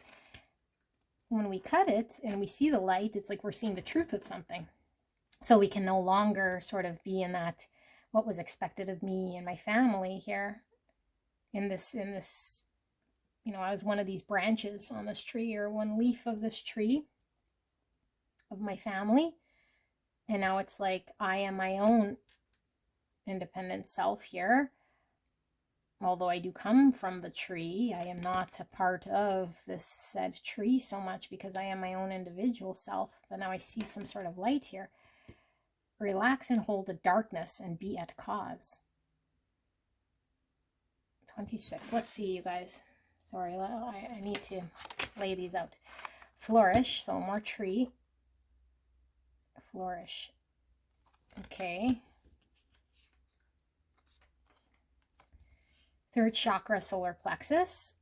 [SPEAKER 1] when we cut it and we see the light, it's like we're seeing the truth of something. So we can no longer sort of be in that what was expected of me and my family here in this, you know, I was one of these branches on this tree, or one leaf of this tree of my family. And now it's like I am my own independent self here. Although I do come from the tree, I am not a part of this said tree so much because I am my own individual self. But now I see some sort of light here. Relax and hold the darkness and be at cause. 26. Let's see, you guys. Sorry, I need to lay these out. Flourish, so more tree. Flourish. Okay. 3rd chakra, solar plexus.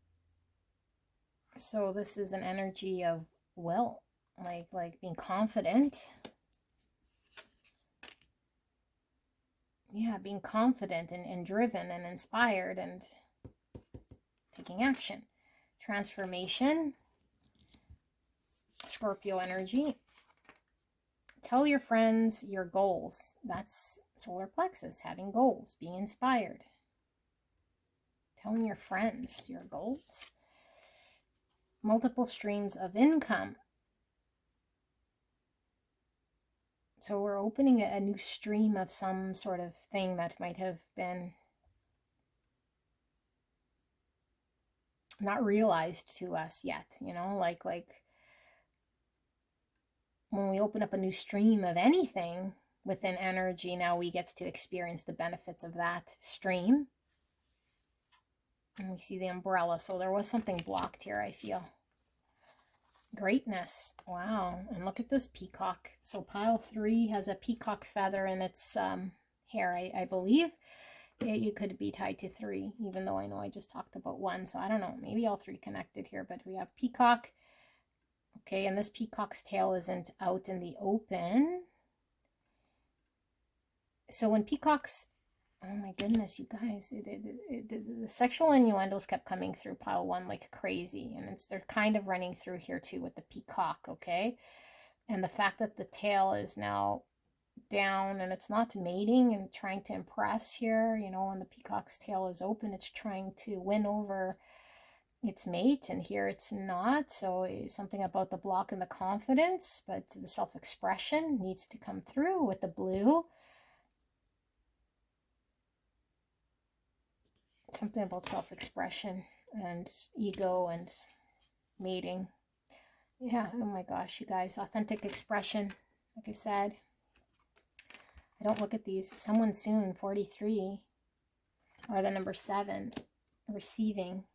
[SPEAKER 1] So this is an energy of will, like being confident. Yeah, being confident and driven and inspired and taking action. Transformation, Scorpio energy. Tell your friends your goals. That's solar plexus, having goals, being inspired. Telling your friends your goals. Multiple streams of income. So we're opening a new stream of some sort of thing that might have been not realized to us yet, you know, like when we open up a new stream of anything within energy, now we get to experience the benefits of that stream. And we see the umbrella. So there was something blocked here, I feel. Greatness. Wow. And look at this peacock. So pile 3 has a peacock feather in its hair, I believe. You could be tied to 3, even though I know I just talked about 1. So I don't know. Maybe all 3 connected here. But we have peacock. Okay, and this peacock's tail isn't out in the open. So when peacocks, oh my goodness, you guys, the sexual innuendos kept coming through pile 1 like crazy. And they're kind of running through here too with the peacock, okay? And the fact that the tail is now down and it's not mating and trying to impress here, you know, when the peacock's tail is open, it's trying to win over its mate, and here it's not. So something about the block and the confidence, but the self-expression needs to come through with the blue. Something about self-expression and ego and mating. Yeah, oh my gosh, you guys, authentic expression. Like I said, I don't look at these. Someone soon, 43, or the number 7, receiving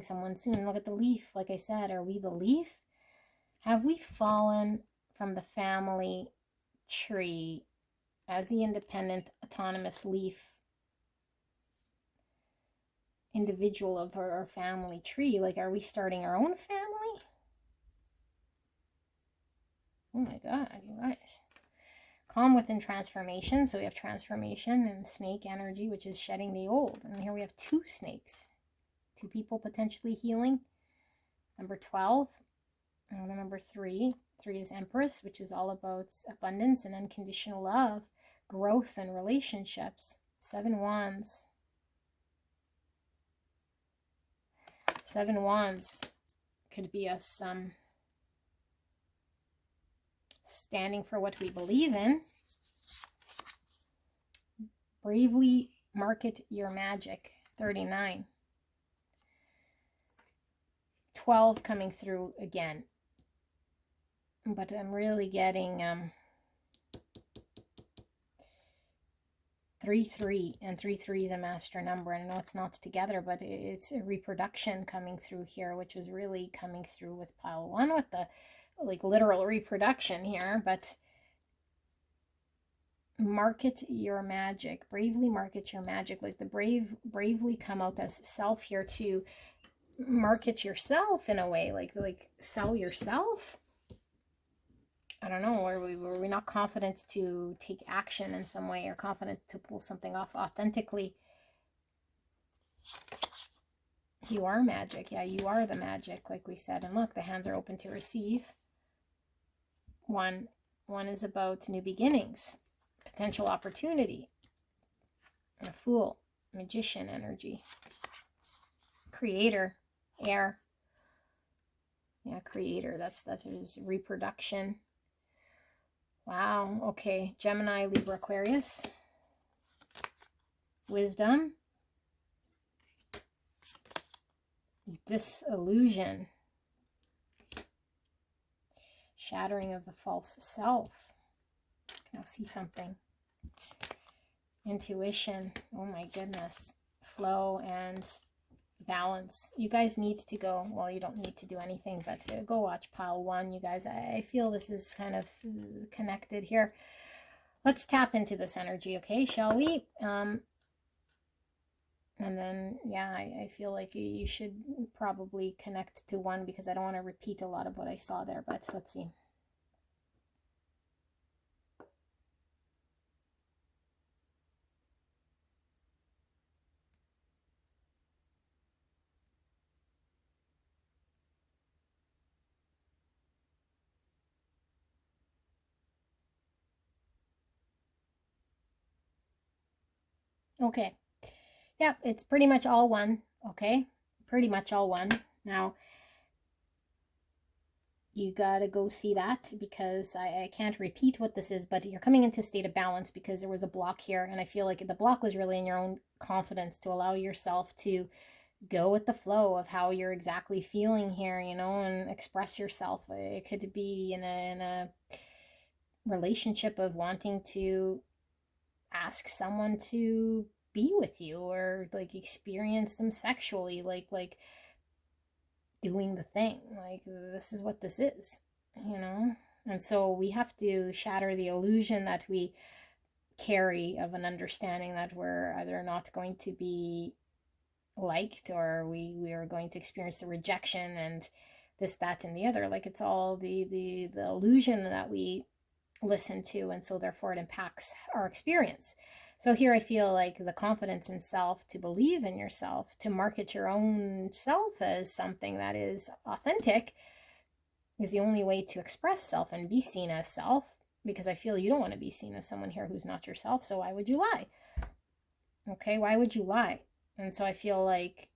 [SPEAKER 1] someone soon. Look at the leaf. Like I said, are we the leaf? Have we fallen from the family tree as the independent, autonomous leaf individual of our family tree? Like, are we starting our own family? Oh my God, you guys. Calm within transformation. So we have transformation and snake energy, which is shedding the old. And here we have 2 snakes. 2 people potentially healing. Number 12. And the number 3. 3 is Empress, which is all about abundance and unconditional love, growth and relationships. 7 Wands. 7 Wands could be us standing for what we believe in. Bravely market your magic. 39. 12 coming through again. But I'm really getting 3-3, and 3-3 is a master number. And I know it's not together, but it's a reproduction coming through here, which is really coming through with pile 1 with the like literal reproduction here. But market your magic. Bravely market your magic. Like the bravely come out as self here to market yourself in a way, like sell yourself. I don't know, were we not confident to take action in some way, or confident to pull something off authentically? You are magic. Yeah, you are the magic, like we said. And look, the hands are open to receive. 1 is about new beginnings, potential opportunity. A Fool, magician energy. Creator, air. Yeah, creator. That's his reproduction. Wow. Okay. Gemini, Libra, Aquarius. Wisdom. Disillusion. Shattering of the false self. Now see something. Intuition. Oh my goodness. Flow and balance. You guys need to go, well, you don't need to do anything, but go watch pile 1, you guys. I feel this is kind of connected here. Let's tap into this energy, okay, shall we? And then, yeah, I feel like you should probably connect to one, because I don't want to repeat a lot of what I saw there, but let's see. Okay. Yep, it's pretty much all one. Okay. Pretty much all one. Now, you gotta go see that, because I can't repeat what this is, but you're coming into a state of balance because there was a block here. And I feel like the block was really in your own confidence to allow yourself to go with the flow of how you're exactly feeling here, you know, and express yourself. It could be in a relationship of wanting to ask someone to be with you, or like experience them sexually, like doing the thing. Like, this is what this is, you know? And so we have to shatter the illusion that we carry of an understanding that we're either not going to be liked, or we are going to experience the rejection and this, that, and the other. Like, it's all the illusion that we listen to, and so therefore it impacts our experience. So here I feel like the confidence in self, to believe in yourself, to market your own self as something that is authentic, is the only way to express self and be seen as self, because I feel you don't want to be seen as someone here who's not yourself. So why would you lie? Okay, why would you lie? And so I feel like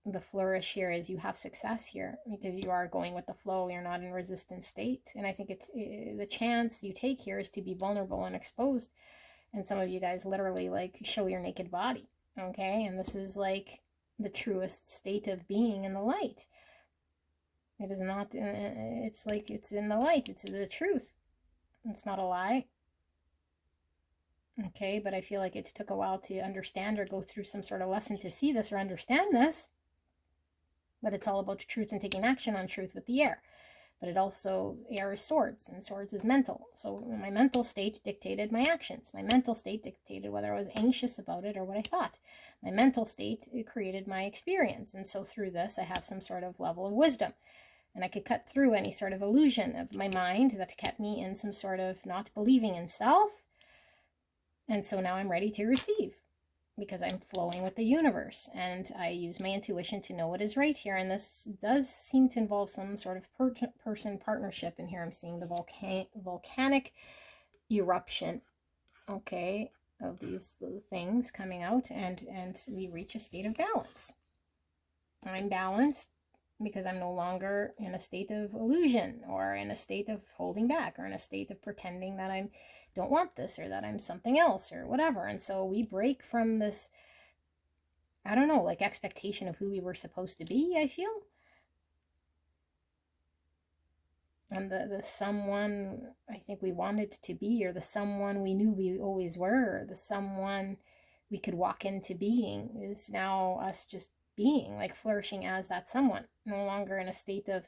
[SPEAKER 1] the flourish here is you have success here, because you are going with the flow. You're not in a resistant state. And I think it's the chance you take here is to be vulnerable and exposed. And some of you guys literally like show your naked body. Okay. And this is like the truest state of being in the light. It is not, it's like it's in the light. It's the truth. It's not a lie. Okay. But I feel like it took a while to understand, or go through some sort of lesson to see this or understand this. But it's all about truth and taking action on truth with the air. But it also, air is swords, and swords is mental. So my mental state dictated my actions. My mental state dictated whether I was anxious about it or what I thought. My mental state created my experience. And so through this, I have some sort of level of wisdom. And I could cut through any sort of illusion of my mind that kept me in some sort of not believing in self. And so now I'm ready to receive, because I'm flowing with the universe, and I use my intuition to know what is right here. And this does seem to involve some sort of person partnership. And here I'm seeing the volcanic eruption, okay, of these things coming out, and we reach a state of balance. I'm balanced because I'm no longer in a state of illusion, or in a state of holding back, or in a state of pretending that I don't want this, or that I'm something else, or whatever. And so we break from this, I don't know, like expectation of who we were supposed to be, I feel. And the someone I think we wanted to be, or the someone we knew we always were, the someone we could walk into being, is now us just being, like flourishing as that someone, no longer in a state of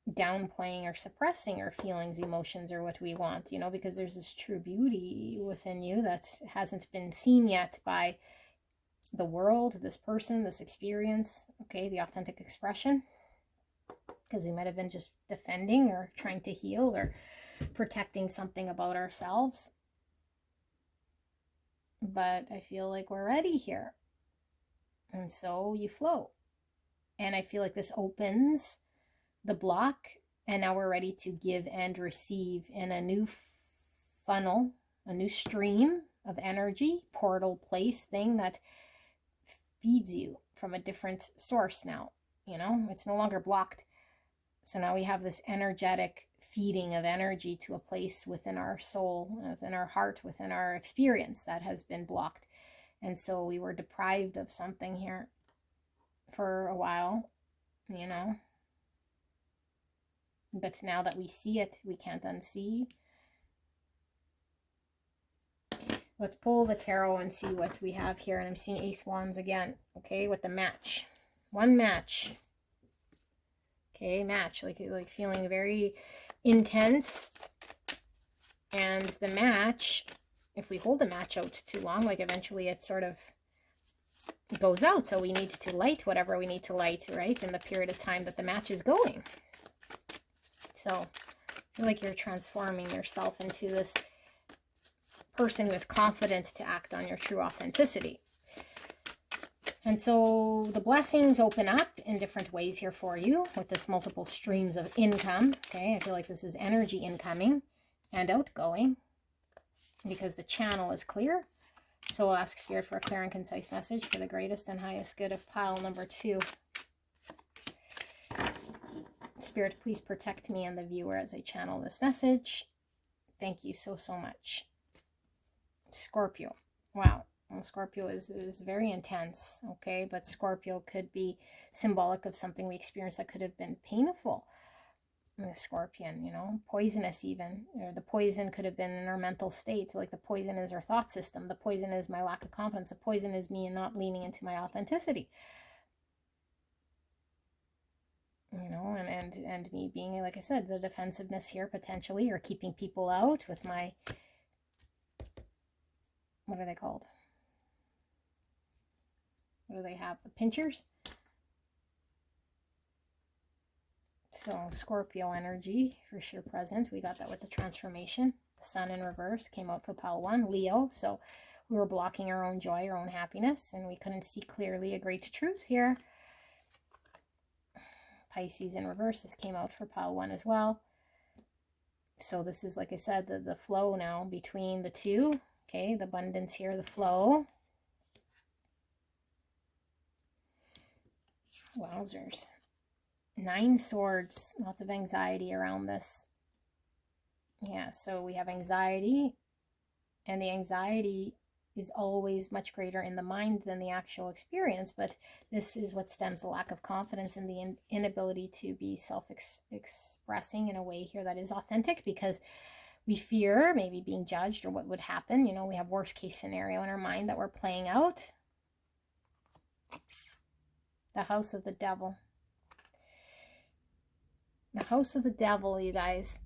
[SPEAKER 1] downplaying or suppressing our feelings, emotions, or what we want, you know, because there's this true beauty within you that hasn't been seen yet by the world, this person, this experience, okay, the authentic expression, because we might have been just defending or trying to heal or protecting something about ourselves. But I feel like we're ready here. And so you flow. And I feel like this opens the block, and now we're ready to give and receive in a new funnel, a new stream of energy, portal, place, thing that feeds you from a different source now. You know, it's no longer blocked. So now we have this energetic feeding of energy to a place within our soul, within our heart, within our experience that has been blocked. And so we were deprived of something here for a while, you know. But now that we see it, we can't unsee. Let's pull the tarot and see what we have here. And I'm seeing Ace Wands again, okay, with the match. One match. Okay, match, like feeling very intense. And the match, if we hold the match out too long, like eventually it sort of goes out. So we need to light whatever we need to light, right, in the period of time that the match is going. So I feel like you're transforming yourself into this person who is confident to act on your true authenticity. And so the blessings open up in different ways here for you with this multiple streams of income. Okay, I feel like this is energy incoming and outgoing because the channel is clear. So we'll ask Spirit for a clear and concise message for the greatest and highest good of pile number 2. Spirit, please protect me and the viewer as I channel this message. Thank you so, so much. Scorpio. Wow. Well, Scorpio is very intense, okay? But Scorpio could be symbolic of something we experienced that could have been painful. The Scorpion, you know, poisonous even. Or the poison could have been in our mental state. Like the poison is our thought system. The poison is my lack of confidence. The poison is me not leaning into my authenticity. You know, and me being, like I said, the defensiveness here potentially, or keeping people out with my, what are they called? What do they have? The pinchers? So Scorpio energy for sure present. We got that with the transformation. The sun in reverse came out for pile 1. Leo. So we were blocking our own joy, our own happiness, and we couldn't see clearly a great truth here. Pisces in reverse. This came out for pile 1 as well. So this is, like I said, the flow now between the two. Okay, the abundance here, the flow. Wowzers. 9 swords, lots of anxiety around this. Yeah, so we have anxiety, and the anxiety is always much greater in the mind than the actual experience, but this is what stems the lack of confidence and the inability to be self-expressing in a way here that is authentic, because we fear maybe being judged or what would happen. You know, we have worst case scenario in our mind that we're playing out. The house of the devil. The house of the devil, you guys.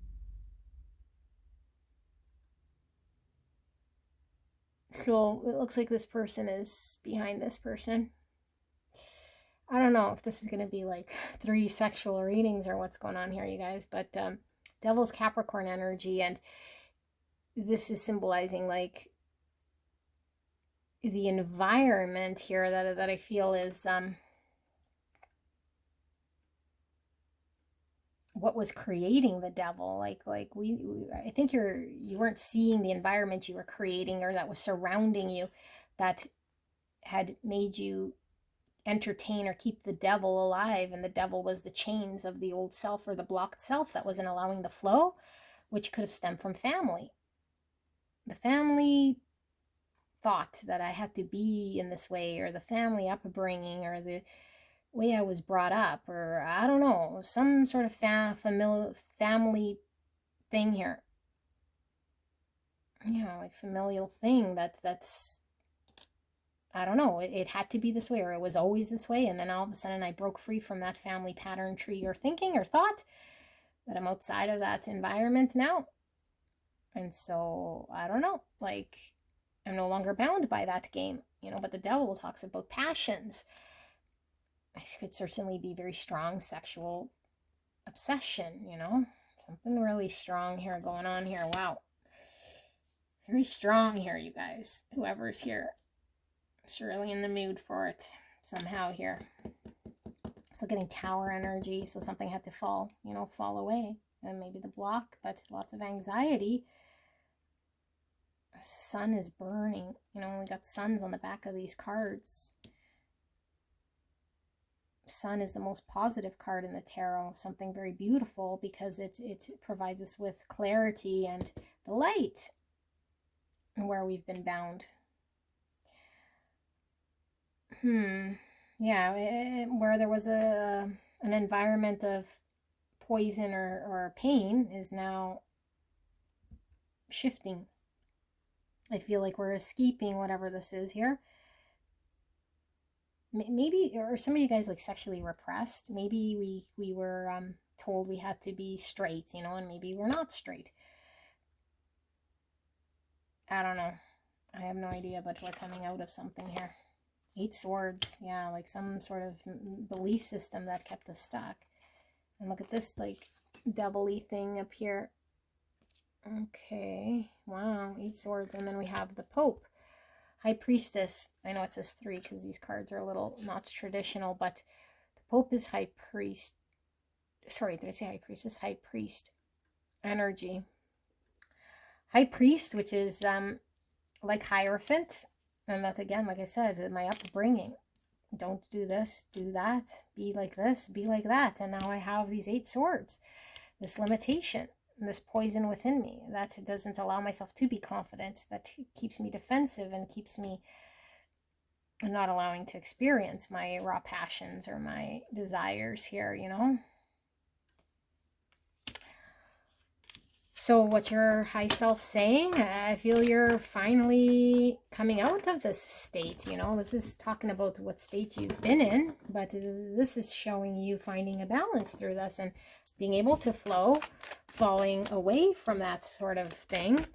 [SPEAKER 1] So it looks like this person is behind this person. I don't know if this is going to be like 3 sexual readings or what's going on here, you guys. But devil's Capricorn energy. And this is symbolizing like the environment here that I feel is... what was creating the devil. Like I think you weren't seeing the environment you were creating or that was surrounding you that had made you entertain or keep the devil alive. And the devil was the chains of the old self or the blocked self that wasn't allowing the flow, which could have stemmed from family. The family thought that I had to be in this way, or the family upbringing, or the way I was brought up, or I don't know, some sort of family thing here. You know, like familial thing that's, I don't know, it had to be this way, or it was always this way, and then all of a sudden I broke free from that family pattern tree or thinking or thought that I'm outside of that environment now. And so, I don't know, like, I'm no longer bound by that game, you know. But the devil talks about passions. It could certainly be very strong sexual obsession, you know. Something really strong here going on here. Wow. Very strong here, you guys. Whoever's here is really in the mood for it somehow here. So getting tower energy. So something had to fall, you know, fall away. And maybe the block, but lots of anxiety. The sun is burning. You know, we got suns on the back of these cards. Sun is the most positive card in the tarot, something very beautiful, because it provides us with clarity and the light where we've been bound. Yeah, where there was an environment of poison or pain is now shifting. I feel like we're escaping whatever this is here. Maybe, or some of you guys like sexually repressed. Maybe we were told we had to be straight, you know, and maybe we're not straight. I don't know. I have no idea, but we're coming out of something here. 8 swords. Yeah, like some sort of belief system that kept us stuck. And look at this like devil-y thing up here. Okay, wow, 8 swords. And then we have the Pope, High Priestess. I know it says 3 because these cards are a little not traditional, but the Pope is High Priest. Sorry, did I say High Priestess? High Priest energy. High Priest, which is like Hierophant. And that's, again, like I said, my upbringing. Don't do this, do that, be like this, be like that. And now I have these 8 swords, this limitation, this poison within me that doesn't allow myself to be confident, that keeps me defensive and keeps me not allowing to experience my raw passions or my desires here, you know? So what's your high self saying? I feel you're finally coming out of this state, you know. This is talking about what state you've been in, but this is showing you finding a balance through this and being able to flow, falling away from that sort of thing.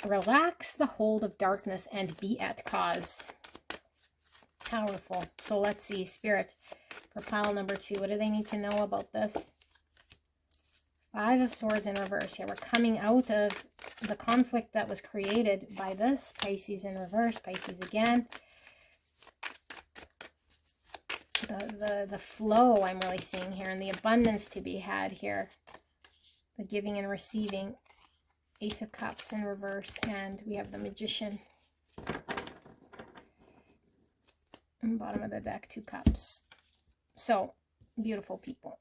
[SPEAKER 1] Relax the hold of darkness and be at cause. Powerful. So let's see, Spirit, for pile number 2, what do they need to know about this? 5 of Swords in reverse. Here, we're coming out of the conflict that was created by this. Pisces in reverse, Pisces again. The flow I'm really seeing here, and the abundance to be had here. The giving and receiving. Ace of Cups in reverse, and we have the Magician. And bottom of the deck, 2 cups. So, beautiful people.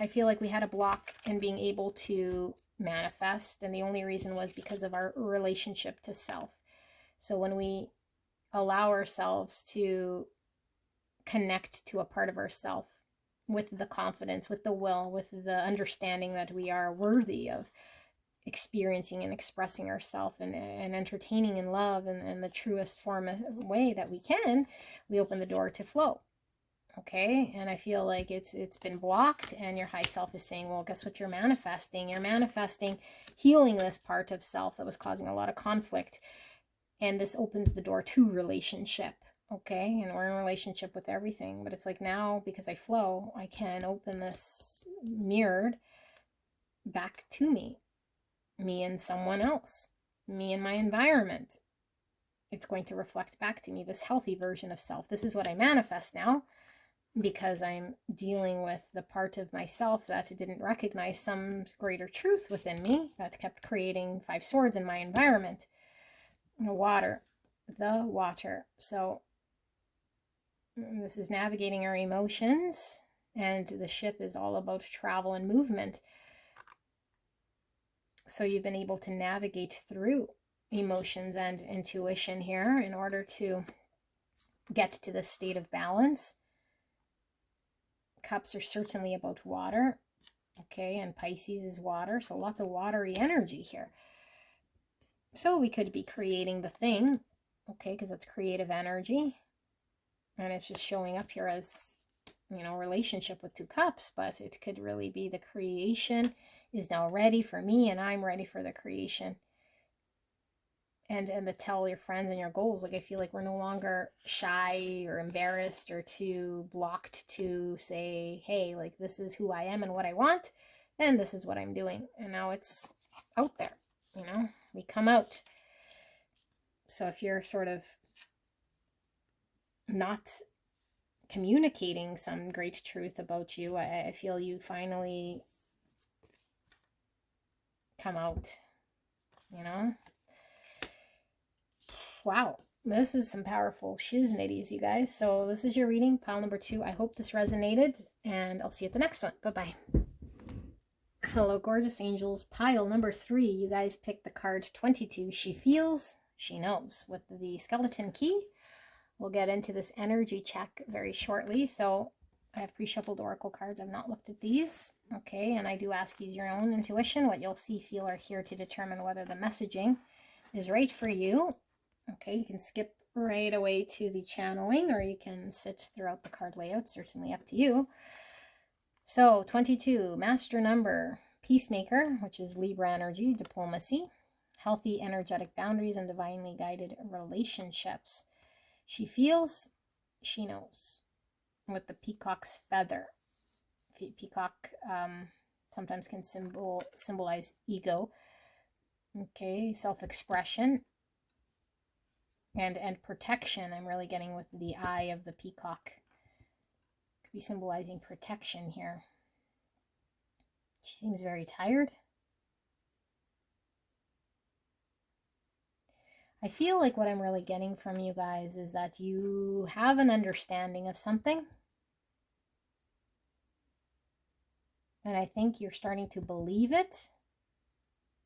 [SPEAKER 1] I feel like we had a block in being able to manifest, and the only reason was because of our relationship to self. So when we allow ourselves to connect to a part of ourself with the confidence, with the will, with the understanding that we are worthy of experiencing and expressing ourselves and entertaining in love and the truest form of way that we can, we open the door to flow. Okay, and I feel like it's been blocked, and your high self is saying, well, guess what you're manifesting? You're manifesting healing this part of self that was causing a lot of conflict, and this opens the door to relationship. Okay, and we're in relationship with everything, but it's like now, because I flow, I can open this mirrored back to me and someone else, me and my environment. It's going to reflect back to me this healthy version of self. This is what I manifest now, because I'm dealing with the part of myself that didn't recognize some greater truth within me that kept creating 5 swords in my environment. The water. So this is navigating our emotions, and the ship is all about travel and movement. So you've been able to navigate through emotions and intuition here in order to get to this state of balance. Cups are certainly about water. Okay, and Pisces is water, so lots of watery energy here. So we could be creating the thing, okay, because it's creative energy. And it's just showing up here as, you know, relationship with 2 cups, but it could really be the creation is now ready for me, and I'm ready for the creation. And to tell your friends and your goals, like I feel like we're no longer shy or embarrassed or too blocked to say, hey, like this is who I am and what I want, and this is what I'm doing. And now it's out there, you know, we come out. So if you're sort of not communicating some great truth about you, I feel you finally come out, you know. Wow, this is some powerful shiznitties, you guys. So this is your reading, pile number 2. I hope this resonated, and I'll see you at the next one. Bye-bye. Hello, gorgeous angels. Pile number 3, you guys picked the card 22. She feels, she knows, with the skeleton key. We'll get into this energy check very shortly. So I have pre-shuffled oracle cards. I've not looked at these. Okay, and I do ask use your own intuition. What you'll see, feel, or hear to determine whether the messaging is right for you. Okay, you can skip right away to the channeling, or you can sit throughout the card layout, certainly up to you. So 22, master number, peacemaker, which is Libra energy, diplomacy. Healthy, energetic boundaries and divinely guided relationships. She feels, she knows. With the peacock's feather. Peacock sometimes can symbolize ego. Okay, self-expression and protection. I'm really getting with the eye of the peacock. Could be symbolizing protection here. She seems very tired. I feel like what I'm really getting from you guys is that you have an understanding of something. And I think you're starting to believe it.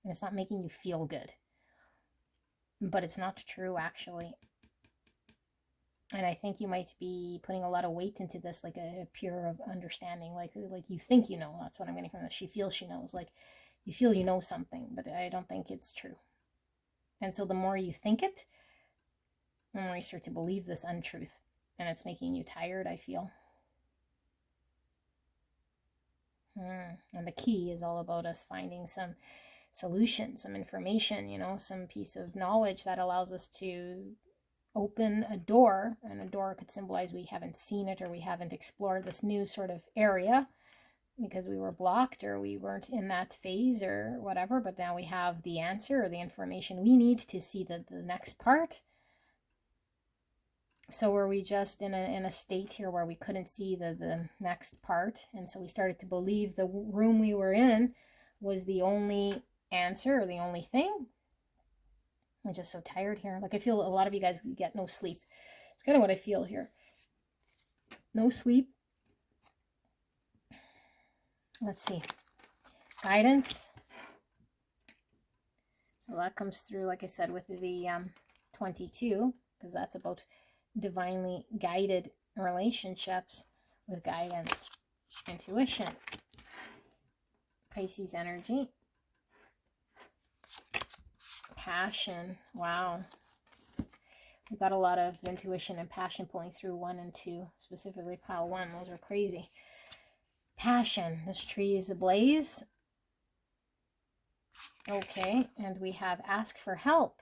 [SPEAKER 1] And it's not making you feel good. But it's not true, actually. And I think you might be putting a lot of weight into this, like a pure of understanding. Like you think you know. That's what I'm getting from this. She feels she knows. Like you feel you know something. But I don't think it's true. And so the more you think it, the more you start to believe this untruth. And it's making you tired, I feel. And the key is all about us finding some solution, some information, you know, some piece of knowledge that allows us to open a door. And a door could symbolize we haven't seen it or we haven't explored this new sort of area because we were blocked or we weren't in that phase or whatever. But now we have the answer or the information we need to see the next part. So were we just in a state here where we couldn't see the next part, and so we started to believe the room we were in was the only answer or the only thing? I'm just so tired here. Like I feel a lot of you guys get no sleep. It's kind of what I feel here. No sleep. Let's see. Guidance. So that comes through, like I said, with the 22, because that's about divinely guided relationships with guidance, intuition, Pisces energy, passion. Wow. We've got a lot of intuition and passion pulling through 1 and 2, specifically pile 1. Those are crazy. Passion. This tree is ablaze. Okay, and we have ask for help.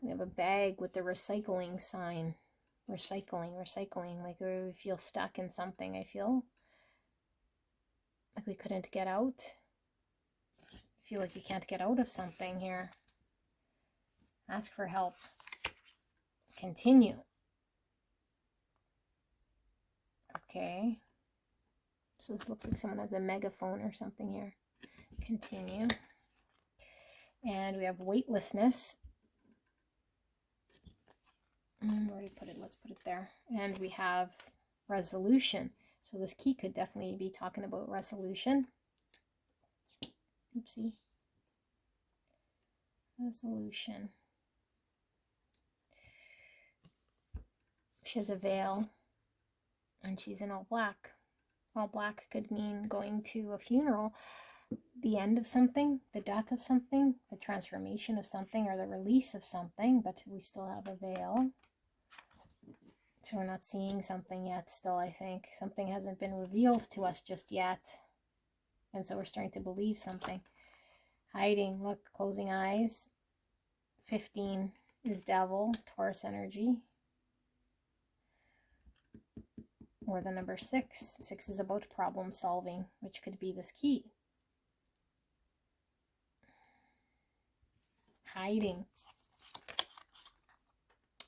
[SPEAKER 1] We have a bag with the recycling sign. Recycling. Like we feel stuck in something, I feel. Like we couldn't get out. I feel like you can't get out of something here. Ask for help. Continue. Okay. So this looks like someone has a megaphone or something here. Continue. And we have weightlessness. Where did I put it? Let's put it there. And we have resolution. So this key could definitely be talking about resolution. Oopsie. Resolution. She has a veil. And she's in all black. All black could mean going to a funeral. The end of something, the death of something, the transformation of something, or the release of something. But we still have a veil. So we're not seeing something yet still, I think. Something hasn't been revealed to us just yet. And so we're starting to believe something. Hiding, look, closing eyes. 15 is devil, Taurus energy. Or the number 6. 6 is about problem solving, which could be this key. Hiding.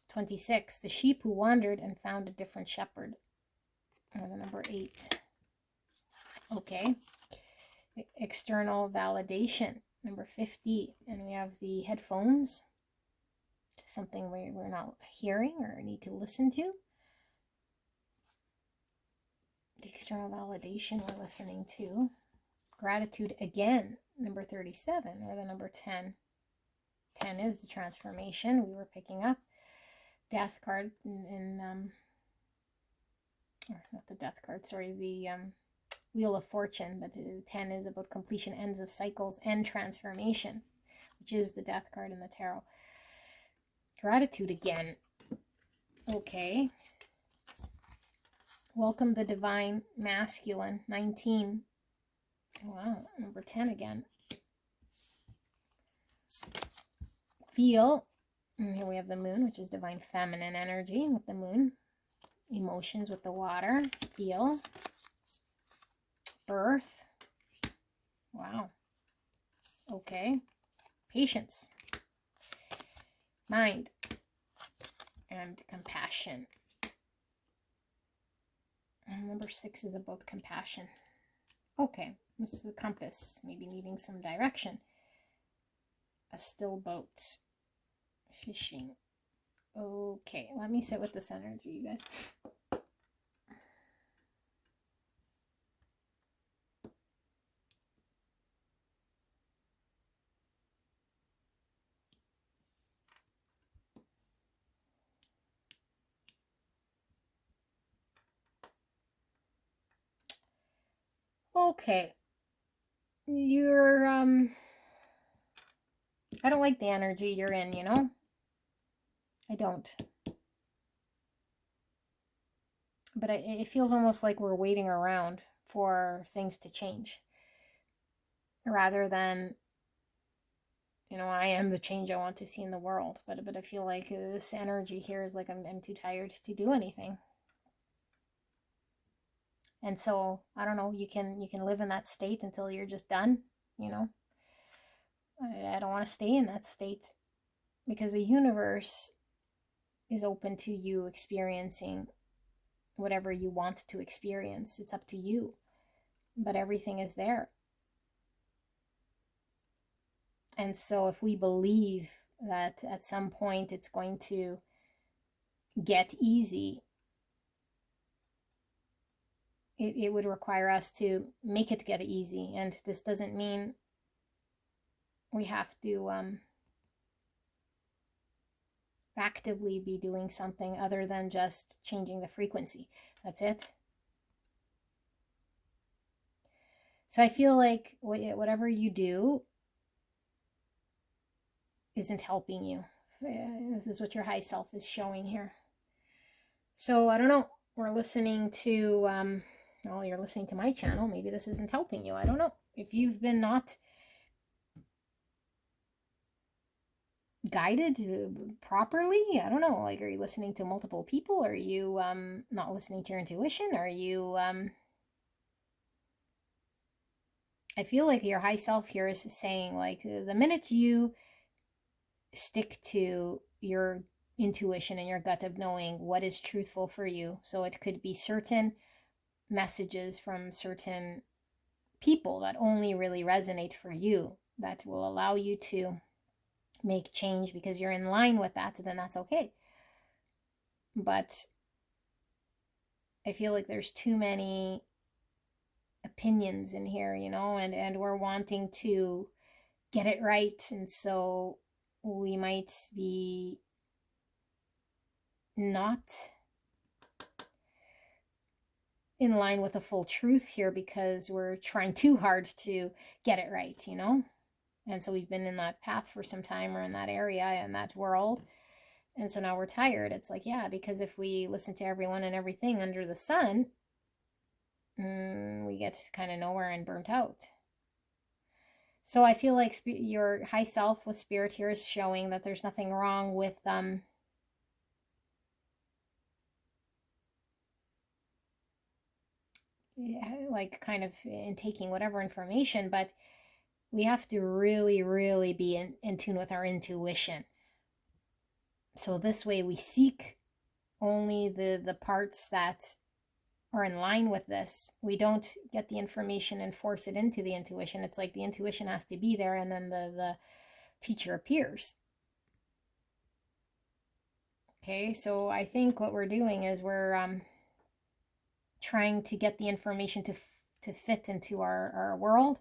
[SPEAKER 1] 26, the sheep who wandered and found a different shepherd. Or the number 8. Okay. External validation, number 50. And we have the headphones. Something we're not hearing or need to listen to. The external validation we're listening to. Gratitude again, number 37, or the number 10. 10 is the transformation we were picking up. Death card or not the death card, sorry, the Wheel of Fortune, but 10 is about completion, ends of cycles, and transformation, which is the death card in the tarot. Gratitude again. Okay. Welcome the divine masculine, 19. Wow, number 10 again. Feel, and here we have the moon, which is divine feminine energy with the moon. Emotions with the water. Feel. Birth. Wow. Okay. Patience. Mind. And compassion. And number 6 is about compassion. Okay. This is a compass. Maybe needing some direction. A still boat. Fishing. Okay. Let me sit with this energy, you guys. Okay. You're, I don't like the energy you're in, you know? I don't. But it feels almost like we're waiting around for things to change. Rather than, you know, I am the change I want to see in the world. But I feel like this energy here is like I'm too tired to do anything. And so, I don't know, you can live in that state until you're just done, you know? I don't want to stay in that state because the universe is open to you experiencing whatever you want to experience. It's up to you. But everything is there. And so if we believe that at some point it's going to get easy, it would require us to make it get easy. And this doesn't mean we have to actively be doing something other than just changing the frequency. That's it. So I feel like whatever you do isn't helping you. This is what your high self is showing here. So I don't know. We're listening to, well, you're listening to my channel. Maybe this isn't helping you. I don't know. If you've been not guided properly, I don't know. Like, are you listening to multiple people? Are you not listening to your intuition? Are you, I feel like your high self here is saying, like, the minute you stick to your intuition and your gut of knowing what is truthful for you, so it could be certain messages from certain people that only really resonate for you, that will allow you to make change because you're in line with that, then that's okay. But I feel like there's too many opinions in here, you know, and we're wanting to get it right. And so we might be not in line with the full truth here because we're trying too hard to get it right, you know? And so we've been in that path for some time, or in that area, in that world. And so now we're tired. It's like, yeah, because if we listen to everyone and everything under the sun, we get kind of nowhere and burnt out. So I feel like your high self with spirit here is showing that there's nothing wrong with like kind of in taking whatever information, but we have to really, really be in tune with our intuition. So this way we seek only the parts that are in line with this. We don't get the information and force it into the intuition. It's like the intuition has to be there, and then the teacher appears. Okay, so I think what we're doing is we're trying to get the information to fit into our world.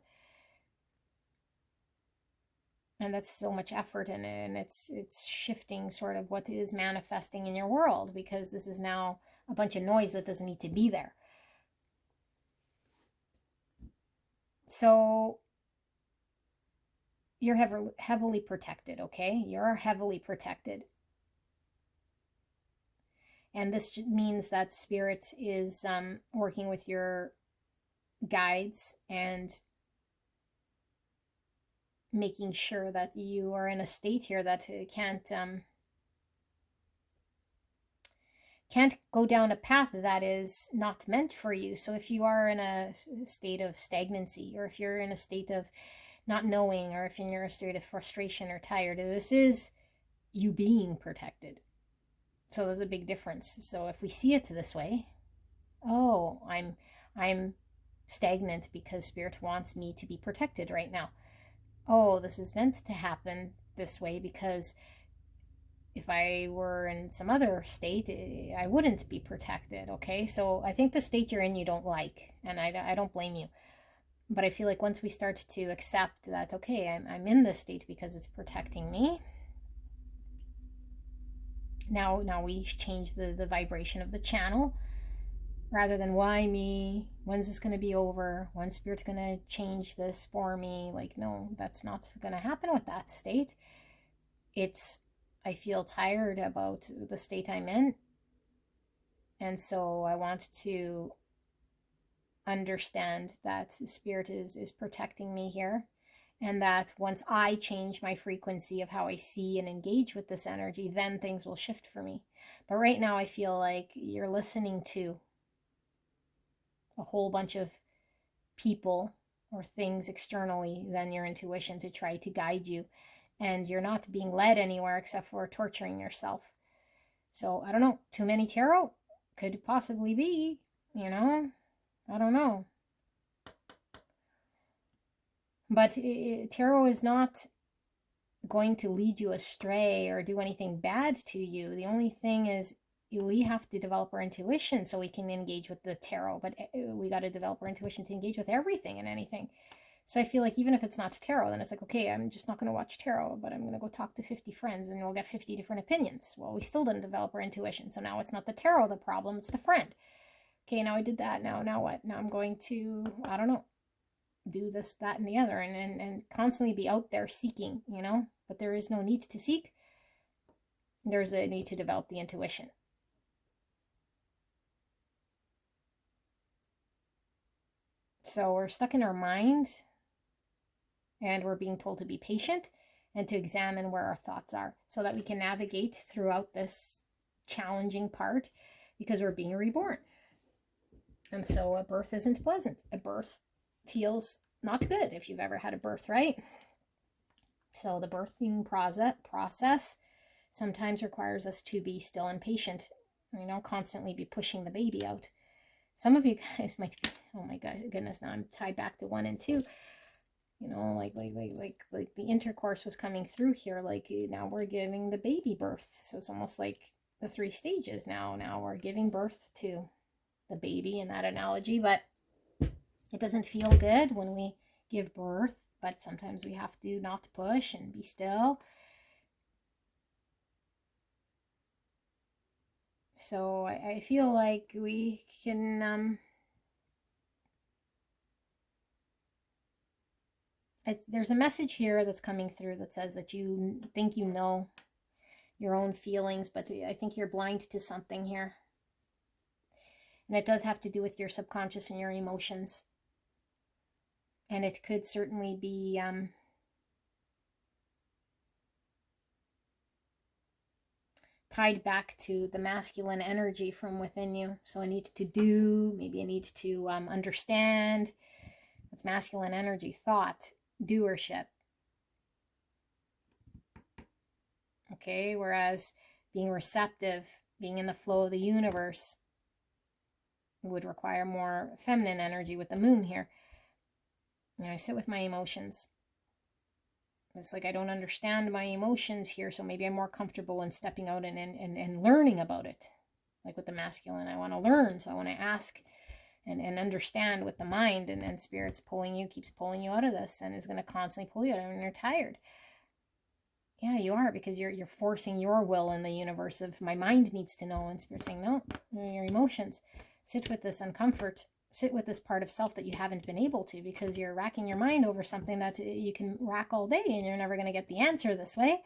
[SPEAKER 1] And that's so much effort in it, and it's shifting sort of what is manifesting in your world, because this is now a bunch of noise that doesn't need to be there. So you're heavily protected, okay? You're heavily protected. And this means that spirit is working with your guides and making sure that you are in a state here that can't go down a path that is not meant for you. So if you are in a state of stagnancy, or if you're in a state of not knowing, or if you're in a state of frustration or tired, this is you being protected. So there's a big difference. So if we see it this way, oh, I'm stagnant because Spirit wants me to be protected right now. Oh, this is meant to happen this way because if I were in some other state, I wouldn't be protected. Okay, so I think the state you're in you don't like, and I don't blame you. But I feel like once we start to accept that, okay, I'm in this state because it's protecting me, now we change the vibration of the channel. Rather than why me, when's this going to be over, when's Spirit going to change this for me, like, no, that's not going to happen with that state. It's, I feel tired about the state I'm in, and so I want to understand that Spirit is protecting me here, and that once I change my frequency of how I see and engage with this energy, then things will shift for me. But right now I feel like you're listening to a whole bunch of people or things externally than your intuition to try to guide you, and you're not being led anywhere except for torturing yourself. So I don't know, too many tarot could possibly be, I don't know. But tarot is not going to lead you astray or do anything bad to you. The only thing is we have to develop our intuition so we can engage with the tarot, but we got to develop our intuition to engage with everything and anything. So I feel like even if it's not tarot, then it's like, okay, I'm just not going to watch tarot, but I'm going to go talk to 50 friends and we'll get 50 different opinions. Well, we still didn't develop our intuition. So now it's not the tarot the problem, it's the friend. Okay, now I did that. Now what? Now I'm going to, I don't know, do this, that, and the other, and constantly be out there seeking, but there is no need to seek. There's a need to develop the intuition. So we're stuck in our mind, and we're being told to be patient and to examine where our thoughts are so that we can navigate throughout this challenging part, because we're being reborn. And so a birth isn't pleasant. A birth feels not good if you've ever had a birth, right? So the birthing process sometimes requires us to be still and patient, constantly be pushing the baby out. Some of you guys might be, oh my goodness, now I'm tied back to 1 and 2. Like the intercourse was coming through here. Like now we're giving the baby birth. So it's almost like the 3 stages now. Now we're giving birth to the baby in that analogy, but it doesn't feel good when we give birth, but sometimes we have to not push and be still. So I feel like we can, there's a message here that's coming through that says that you think you know your own feelings, but I think you're blind to something here. And it does have to do with your subconscious and your emotions. And it could certainly be tied back to the masculine energy from within you. So I need to do, maybe I need to understand. That's masculine energy, thought, doership. Okay, whereas being receptive, being in the flow of the universe would require more feminine energy with the moon here. I sit with my emotions. It's like I don't understand my emotions here, so maybe I'm more comfortable in stepping out and learning about it. Like with the masculine, I want to learn, so I want to ask and understand with the mind, and Spirit's keeps pulling you out of this, and is going to constantly pull you out when you're tired. Yeah, you are, because you're forcing your will in the universe of my mind needs to know, and Spirit's saying, no, your emotions. Sit with this uncomfort. Sit with this part of self that you haven't been able to, because you're racking your mind over something that you can rack all day and you're never going to get the answer this way.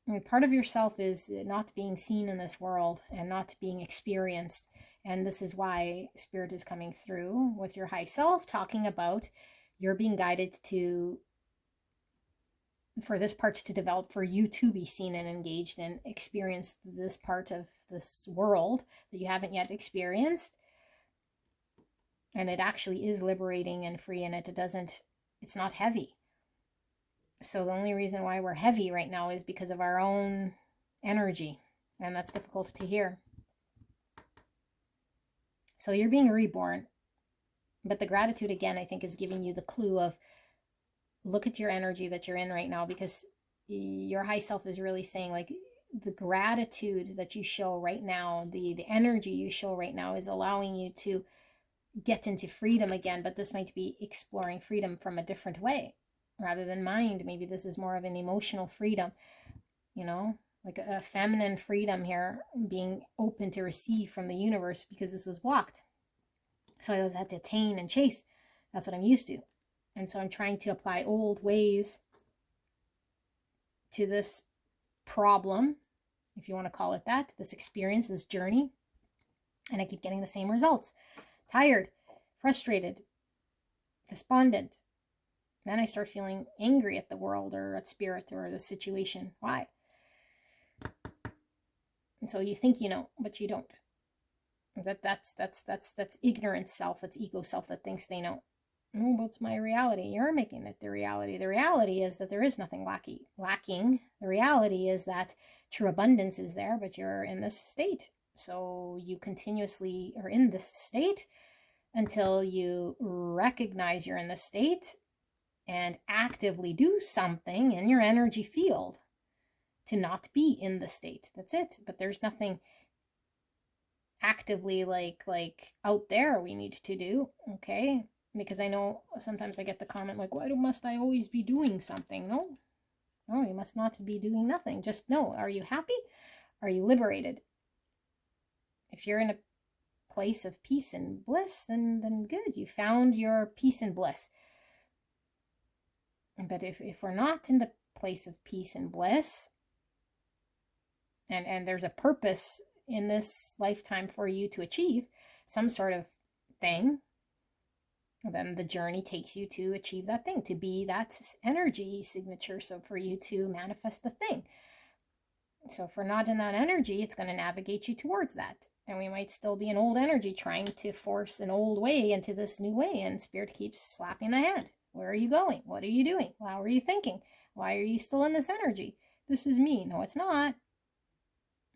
[SPEAKER 1] And part of yourself is not being seen in this world and not being experienced. And this is why Spirit is coming through with your high self, talking about You're being guided for this part to develop, for you to be seen and engaged and experience this part of this world that you haven't yet experienced. And it actually is liberating and free, and it's not heavy. So the only reason why we're heavy right now is because of our own energy, and that's difficult to hear. So you're being reborn. But the gratitude, again, I think is giving you the clue of, look at your energy that you're in right now, because your high self is really saying, like, the gratitude that you show right now, the energy you show right now is allowing you to get into freedom again. But this might be exploring freedom from a different way rather than mind. Maybe this is more of an emotional freedom, you know, like a feminine freedom here, being open to receive from the universe, because this was blocked. So I always had to attain and chase. That's what I'm used to. And so I'm trying to apply old ways to this problem, if you want to call it that, this experience, this journey. And I keep getting the same results. Tired, frustrated, despondent. Then I start feeling angry at the world or at spirit or the situation. Why? And so you think you know, but you don't. That's ignorant self, that's ego self that thinks they know. Oh, what's my reality? You're making it the reality. The reality is that there is nothing lacking. The reality is that true abundance is there, but you're in this state. So you continuously are in this state until you recognize you're in this state and actively do something in your energy field to not be in the state. That's it. But there's nothing actively like out there we need to do, okay? Because I know sometimes I get the comment like, why must I always be doing something? No, you must not be doing nothing. Just know, are you happy? Are you liberated? If you're in a place of peace and bliss, then good. You found your peace and bliss. But if we're not in the place of peace and bliss, and there's a purpose in this lifetime for you to achieve some sort of thing, then the journey takes you to achieve that thing, to be that energy signature, so for you to manifest the thing. So if we're not in that energy, it's going to navigate you towards that. And we might still be an old energy trying to force an old way into this new way, and spirit keeps slapping the hand. Where are you going? What are you doing? How are you thinking? Why are you still in this energy? This is me. No, it's not.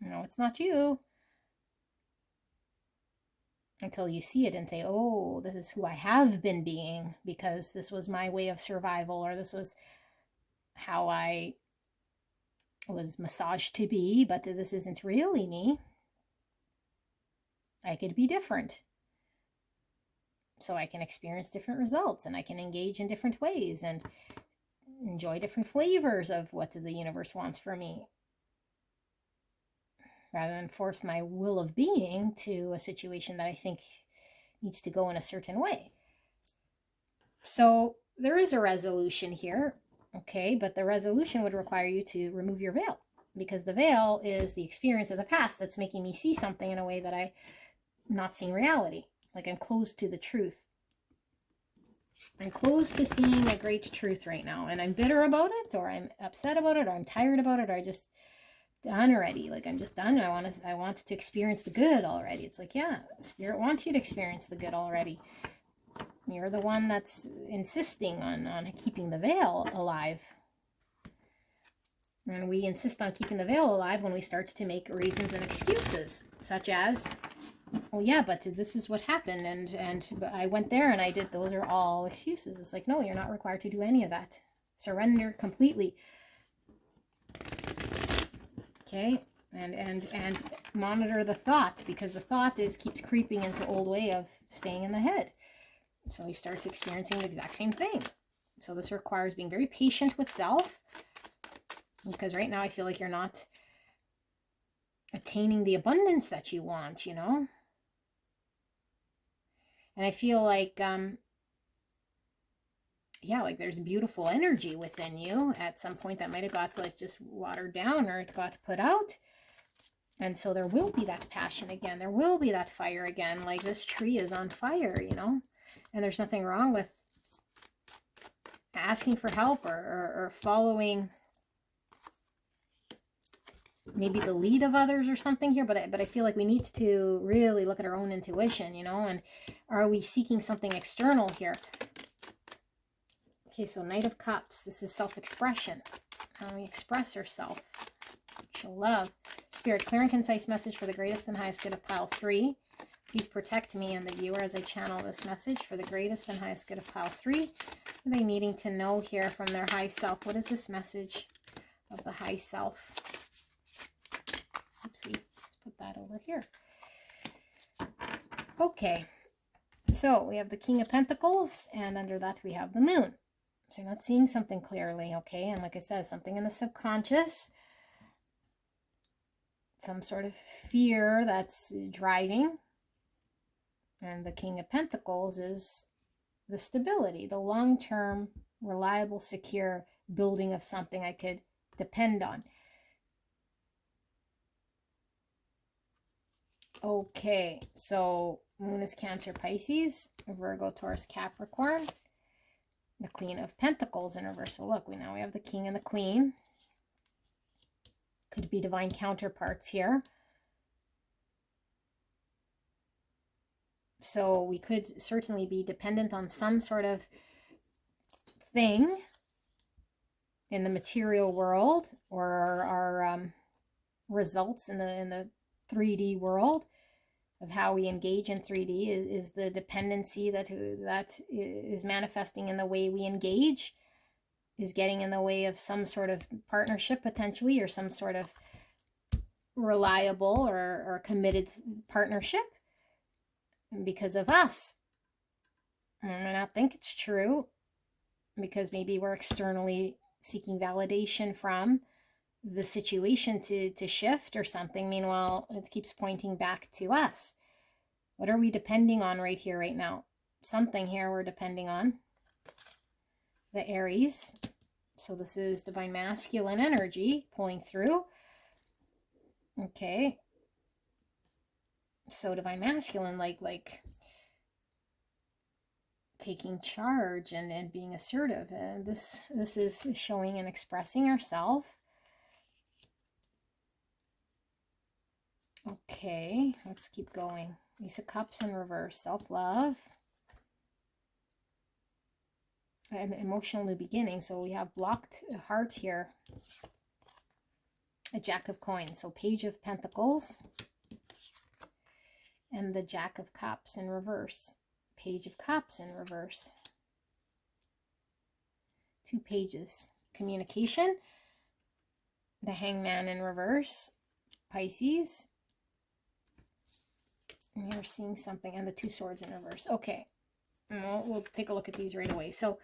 [SPEAKER 1] No, it's not you. Until you see it and say, oh, this is who I have been being, because this was my way of survival, or this was how I was massaged to be, but this isn't really me. I could be different. So I can experience different results, and I can engage in different ways and enjoy different flavors of what the universe wants for me, rather than force my will of being to a situation that I think needs to go in a certain way. So there is a resolution here, okay, but the resolution would require you to remove your veil, because the veil is the experience of the past that's making me see something in a way that I'm not seeing reality. Like I'm closed to the truth. I'm closed to seeing a great truth right now, and I'm bitter about it, or I'm upset about it, or I'm tired about it, or I just done already. Like I'm just done. I want to experience the good already. It's like, yeah, spirit wants you to experience the good already. You're the one that's insisting on keeping the veil alive. And we insist on keeping the veil alive when we start to make reasons and excuses, such as, well, yeah, but this is what happened, and I went there and I did. Those are all excuses. It's like, no, you're not required to do any of that. Surrender completely. Okay, and monitor the thought, because the thought keeps creeping into old way of staying in the head. So he starts experiencing the exact same thing. So this requires being very patient with self, because right now I feel like you're not attaining the abundance that you want, you know? And I feel like, yeah, like there's beautiful energy within you at some point that might have got like just watered down, or it got put out. And so there will be that passion again. There will be that fire again. Like this tree is on fire, you know? And there's nothing wrong with asking for help or following maybe the lead of others or something here, but I feel like we need to really look at our own intuition, you know, and are we seeking something external here? Okay, so Knight of Cups, this is self-expression. How we express ourselves. Show love. Spirit, clear and concise message for the greatest and highest good of pile 3. Please protect me and the viewer as I channel this message for the greatest and highest good of pile 3. What are they needing to know here from their high self? What is this message of the high self? Oopsie, let's put that over here. Okay, so we have the King of Pentacles, and under that we have the Moon. So you're not seeing something clearly, okay? And like I said, something in the subconscious, some sort of fear that's driving. And the King of Pentacles is the stability, the long-term, reliable, secure building of something I could depend on. Okay, so Moon is Cancer, Pisces, Virgo, Taurus, Capricorn. The Queen of Pentacles in reverse. So look, now we have the King and the Queen. Could be divine counterparts here. So we could certainly be dependent on some sort of thing in the material world, or our results in the 3D world of how we engage in 3D is the dependency that is manifesting in the way we engage, is getting in the way of some sort of partnership potentially, or some sort of reliable or committed partnership because of us. I may not think it's true because maybe we're externally seeking validation from the situation to shift or something. Meanwhile, it keeps pointing back to us. What are we depending on right here, right now? Something here we're depending on. The Aries. So this is divine masculine energy pulling through. Okay. So divine masculine, like taking charge and being assertive. And this is showing and expressing ourselves. Okay, let's keep going. Ace of Cups in reverse, self-love. An emotional new beginning. So we have blocked heart here. A Jack of Coins. So Page of Pentacles. And the Jack of Cups in reverse. Page of Cups in reverse. 2 pages. Communication. The Hangman in reverse. Pisces. And you're seeing something. And the 2 swords in reverse. Okay. We'll take a look at these right away. So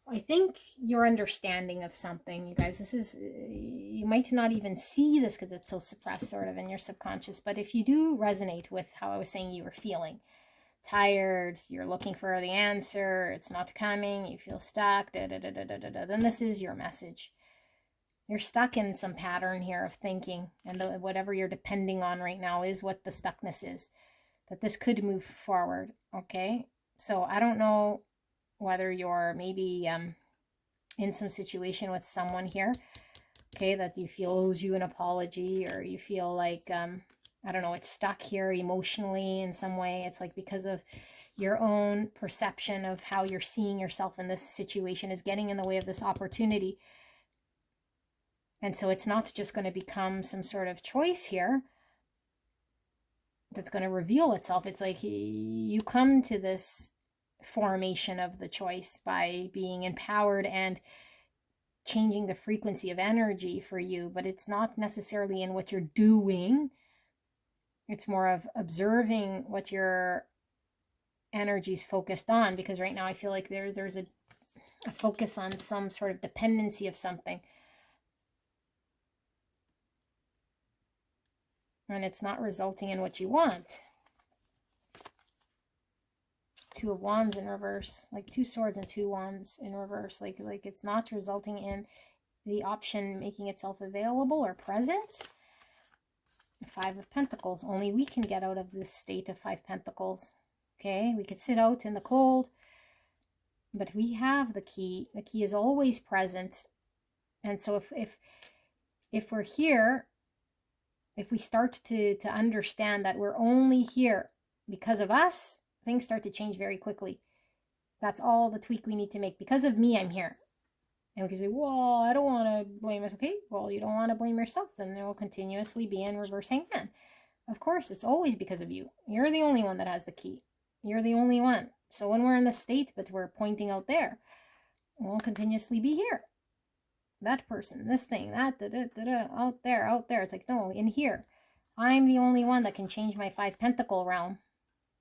[SPEAKER 1] I think your understanding of something, you guys, this is, you might not even see this because it's so suppressed sort of in your subconscious, but if you do resonate with how I was saying you were feeling, tired, you're looking for the answer, it's not coming, you feel stuck, then this is your message. You're stuck in some pattern here of thinking, and whatever you're depending on right now is what the stuckness is, that this could move forward, okay? So I don't know whether you're maybe in some situation with someone here, okay, that you feel owes you an apology, or you feel like, I don't know, it's stuck here emotionally in some way. It's like because of your own perception of how you're seeing yourself in this situation is getting in the way of this opportunity. And so it's not just going to become some sort of choice here that's going to reveal itself. It's like you come to this formation of the choice by being empowered and changing the frequency of energy for you, but it's not necessarily in what you're doing. It's more of observing what your energy is focused on, because right now I feel like there's a focus on some sort of dependency of something, and it's not resulting in what you want. 2 of Wands in reverse, like 2 swords and 2 wands in reverse, like it's not resulting in the option making itself available or present. 5 of Pentacles, only we can get out of this state of 5 Pentacles. Okay, we could sit out in the cold, But we have the key. The key is always present. And so if we're here, if we start to understand that we're only here because of us, things start to change very quickly. That's all the tweak we need to make. Because of me, I'm here. And we can say, well, I don't want to blame us. Okay, well, you don't want to blame yourself. Then there will continuously be in reverse hangman. Of course, it's always because of you. You're the only one that has the key. You're the only one. So when we're in the state, but we're pointing out there, we'll continuously be here. That person, this thing, that, out there. It's like, no, in here. I'm the only one that can change my 5 pentacle realm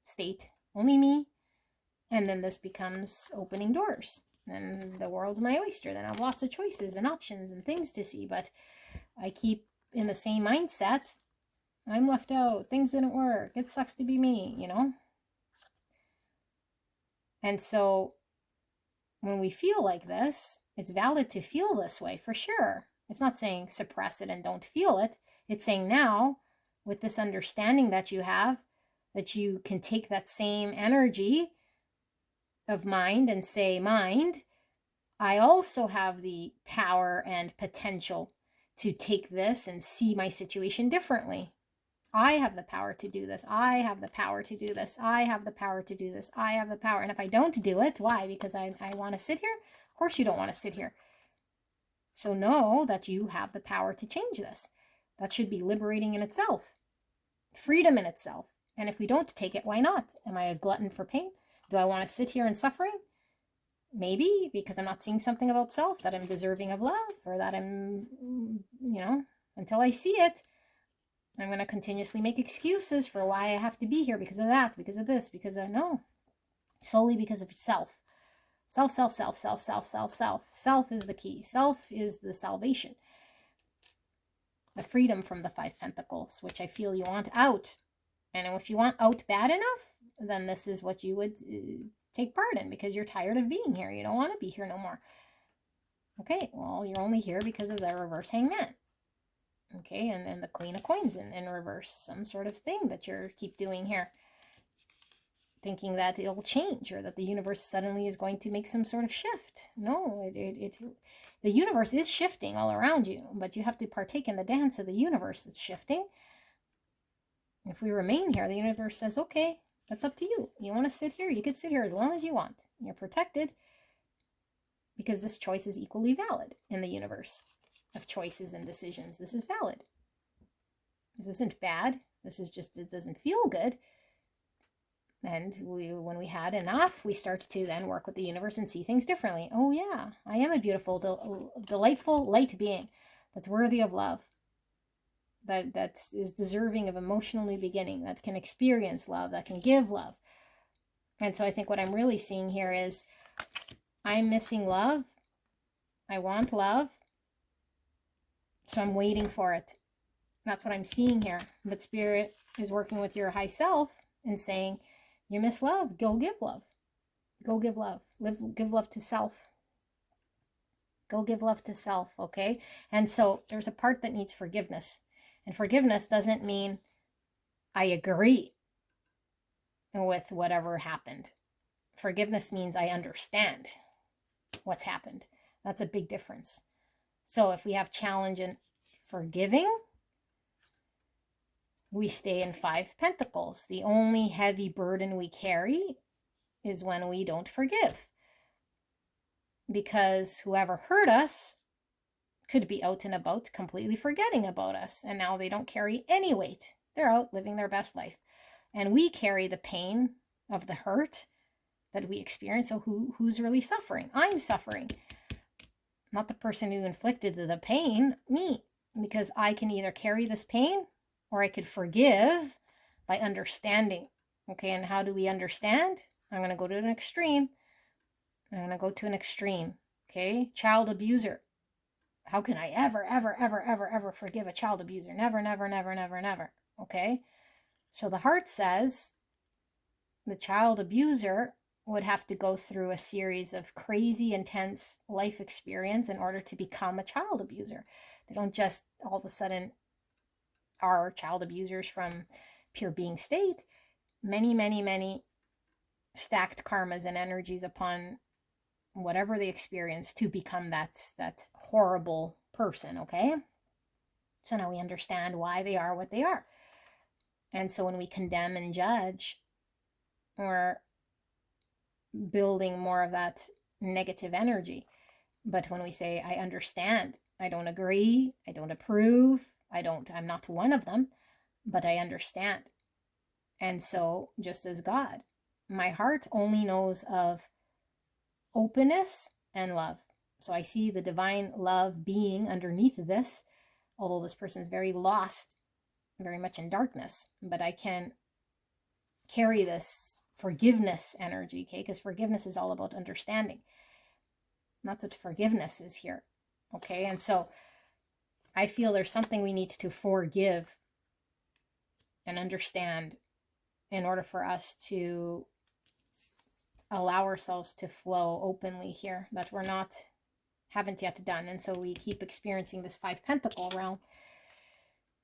[SPEAKER 1] state. Only me. And then this becomes opening doors. And the world's my oyster. Then I have lots of choices and options and things to see. But I keep in the same mindset. I'm left out. Things didn't work. It sucks to be me, you know? And so when we feel like this, it's valid to feel this way for sure. It's not saying suppress it and don't feel it. It's saying now, with this understanding that you have, that you can take that same energy of mind and say, mind, I also have the power and potential to take this and see my situation differently. I have the power to do this. I have the power to do this. I have the power to do this. I have the power. And if I don't do it, why? Because I want to sit here? Of course you don't want to sit here. So know that you have the power to change this. That should be liberating in itself. Freedom in itself. And if we don't take it, why not? Am I a glutton for pain? Do I want to sit here in suffering? Maybe, because I'm not seeing something about self, that I'm deserving of love, or that I'm, until I see it, I'm going to continuously make excuses for why I have to be here, because of that, because of this, because of no. Solely because of self. Self. Self is the key. Self is the salvation. The freedom from the 5 pentacles, which I feel you want out. And if you want out bad enough, then this is what you would take part in, because you're tired of being here. You don't want to be here no more. Okay, well, you're only here because of the reverse hangman. Okay, and the Queen of Coins in reverse. Some sort of thing that you keep doing here. Thinking that it'll change, or that the universe suddenly is going to make some sort of shift. No, the universe is shifting all around you, but you have to partake in the dance of the universe that's shifting. If we remain here, the universe says, okay, that's up to you. You want to sit here? You can sit here as long as you want. You're protected, because this choice is equally valid in the universe of choices and decisions. This is valid. This isn't bad. This is just, it doesn't feel good. And when we had enough, we start to then work with the universe and see things differently. Oh yeah, I am a beautiful, delightful light being that's worthy of love. That is deserving of emotional new beginning, that can experience love, that can give love. And so I think what I'm really seeing here is I'm missing love. I want love. So I'm waiting for it. That's what I'm seeing here. But Spirit is working with your high self and saying, you miss love. Go give love. Go give love. Give love to self. Go give love to self, okay? And so there's a part that needs forgiveness. And forgiveness doesn't mean I agree with whatever happened. Forgiveness means I understand what's happened. That's a big difference. So if we have challenge in forgiving, we stay in 5 pentacles. The only heavy burden we carry is when we don't forgive. Because whoever hurt us could be out and about completely forgetting about us. And now they don't carry any weight. They're out living their best life. And we carry the pain of the hurt that we experience. So who's really suffering? I'm suffering. Not the person who inflicted the pain, me. Because I can either carry this pain or I could forgive by understanding. Okay, and how do we understand? I'm going to go to an extreme. Okay, child abuser. How can I ever forgive a child abuser? Never. Okay, so the heart says the child abuser would have to go through a series of crazy, intense life experience in order to become a child abuser. They don't just all of a sudden are child abusers from pure being state. Many stacked karmas and energies upon whatever they experience to become that horrible person, okay? So now we understand why they are what they are. And so when we condemn and judge, we're building more of that negative energy. But when we say, I understand, I don't agree, I don't approve, I'm not one of them, but I understand. And so just as God, my heart only knows of openness and love. So I see the divine love being underneath this, although this person is very lost, very much in darkness, but I can carry this forgiveness energy, okay? Because forgiveness is all about understanding. That's what forgiveness is here, okay? And so I feel there's something we need to forgive and understand in order for us to allow ourselves to flow openly here, that haven't yet done. And so we keep experiencing this 5 Pentacle realm.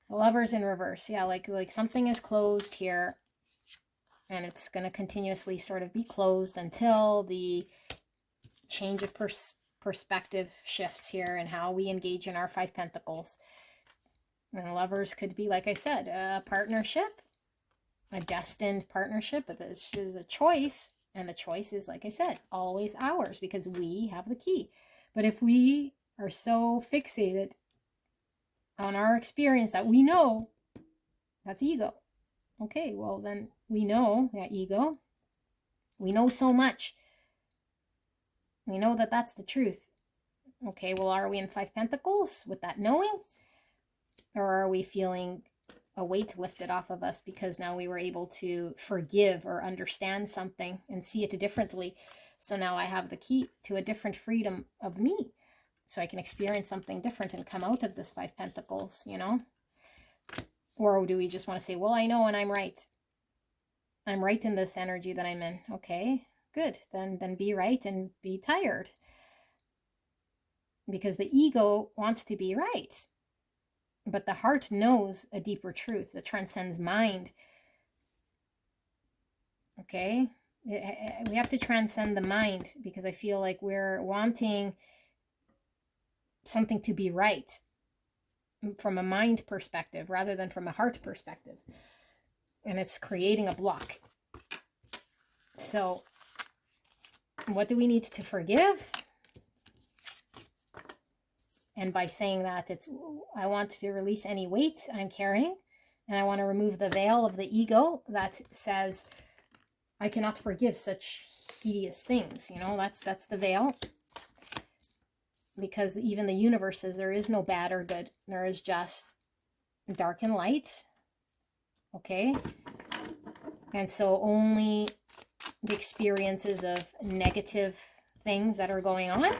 [SPEAKER 1] The Lovers in reverse. Yeah, like something is closed here, and it's going to continuously sort of be closed until the change of perspective shifts here and how we engage in our 5 Pentacles. And Lovers could be, like I said, a partnership, a destined partnership, but this is a choice. And the choice is, like I said, always ours, because we have the key. But if we are so fixated on our experience that we know, that's ego. Okay, well then we know that ego. We know so much. We know that that's the truth. Okay, well, are we in 5 Pentacles with that knowing? Or are we feeling a weight lifted off of us because now we were able to forgive or understand something and see it differently? So now I have the key to a different freedom of me. So I can experience something different and come out of this 5 Pentacles, you know? Or do we just want to say, well, I know and I'm right. I'm right in this energy that I'm in. Okay, good. Then be right and be tired. Because the ego wants to be right. But the heart knows a deeper truth that transcends mind. Okay? We have to transcend the mind, because I feel like we're wanting something to be right from a mind perspective rather than from a heart perspective. And it's creating a block. So what do we need to forgive? And by saying that, I want to release any weight I'm carrying, and I want to remove the veil of the ego that says I cannot forgive such hideous things. You know, that's the veil. Because even the universe says there is no bad or good. There is just dark and light. Okay? And so only the experiences of negative things that are going on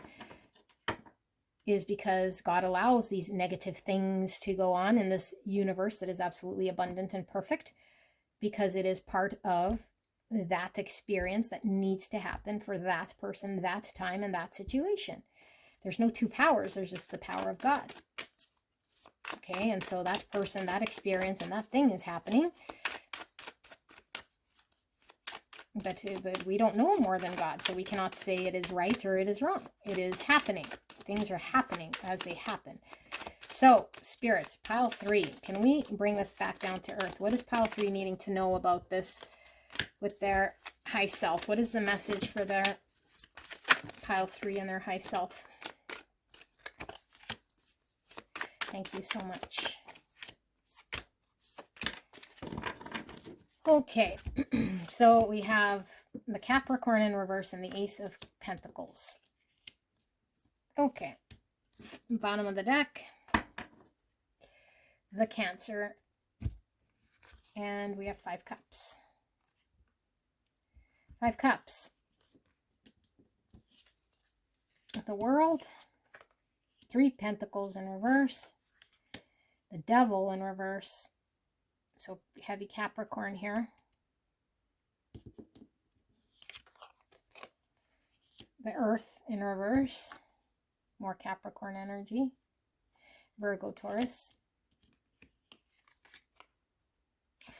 [SPEAKER 1] is because God allows these negative things to go on in this universe that is absolutely abundant and perfect, because it is part of that experience that needs to happen for that person, that time, and that situation. There's no 2 powers. There's just the power of God. Okay, and so that person, that experience, and that thing is happening. But we don't know more than God, so we cannot say it is right or it is wrong. It is happening. Things are happening as they happen. So, spirits, pile 3. Can we bring this back down to earth? What is pile 3 needing to know about this with their high self? What is the message for their pile 3 and their high self? Thank you so much. Okay, so we have the Capricorn in reverse and the Ace of Pentacles. Okay, bottom of the deck, the Cancer, and we have 5 cups. 5 cups. The World, 3 Pentacles in reverse, the Devil in reverse, so heavy Capricorn here. The Earth in reverse, more Capricorn energy. Virgo, Taurus.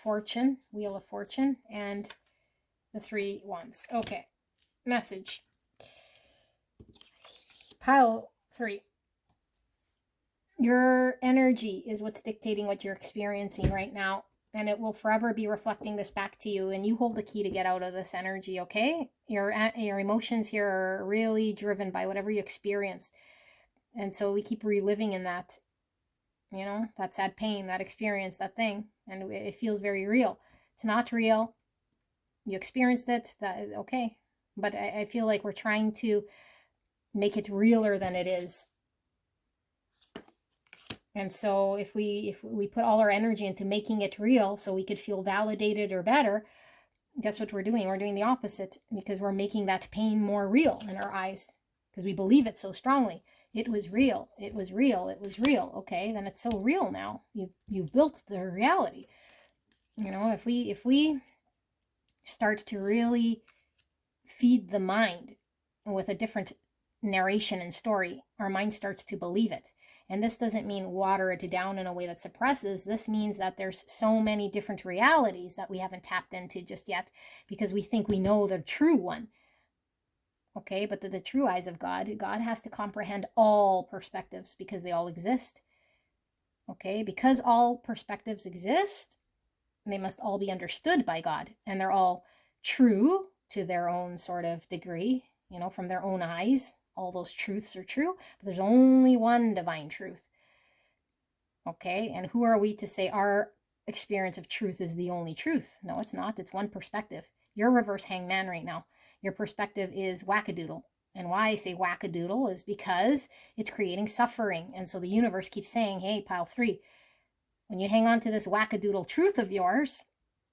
[SPEAKER 1] Fortune, Wheel of Fortune, and the 3 Wands. Okay, message. Pile 3. Your energy is what's dictating what you're experiencing right now. And it will forever be reflecting this back to you. And you hold the key to get out of this energy, okay? Your emotions here are really driven by whatever you experienced. And so we keep reliving in that, you know, that sad pain, that experience, that thing. And it feels very real. It's not real. You experienced it, okay. But I feel like we're trying to make it realer than it is. And so if we put all our energy into making it real so we could feel validated or better, guess what we're doing? We're doing the opposite, because we're making that pain more real in our eyes because we believe it so strongly. It was real. It was real. It was real. Okay, then it's so real now. You've built the reality. You know, if we start to really feed the mind with a different narration and story, our mind starts to believe it. And this doesn't mean water it down in a way that suppresses. This means that there's so many different realities that we haven't tapped into just yet because we think we know the true one. Okay, but the true eyes of God has to comprehend all perspectives because they all exist. Okay, because all perspectives exist, they must all be understood by God. And they're all true to their own sort of degree, you know, from their own eyes. All those truths are true, but there's only one divine truth. Okay, and who are we to say our experience of truth is the only truth? No, it's not. It's one perspective. You're reverse hangman right now. Your perspective is wackadoodle. And why I say wackadoodle is because it's creating suffering. And so the universe keeps saying, hey, pile 3, when you hang on to this wackadoodle truth of yours,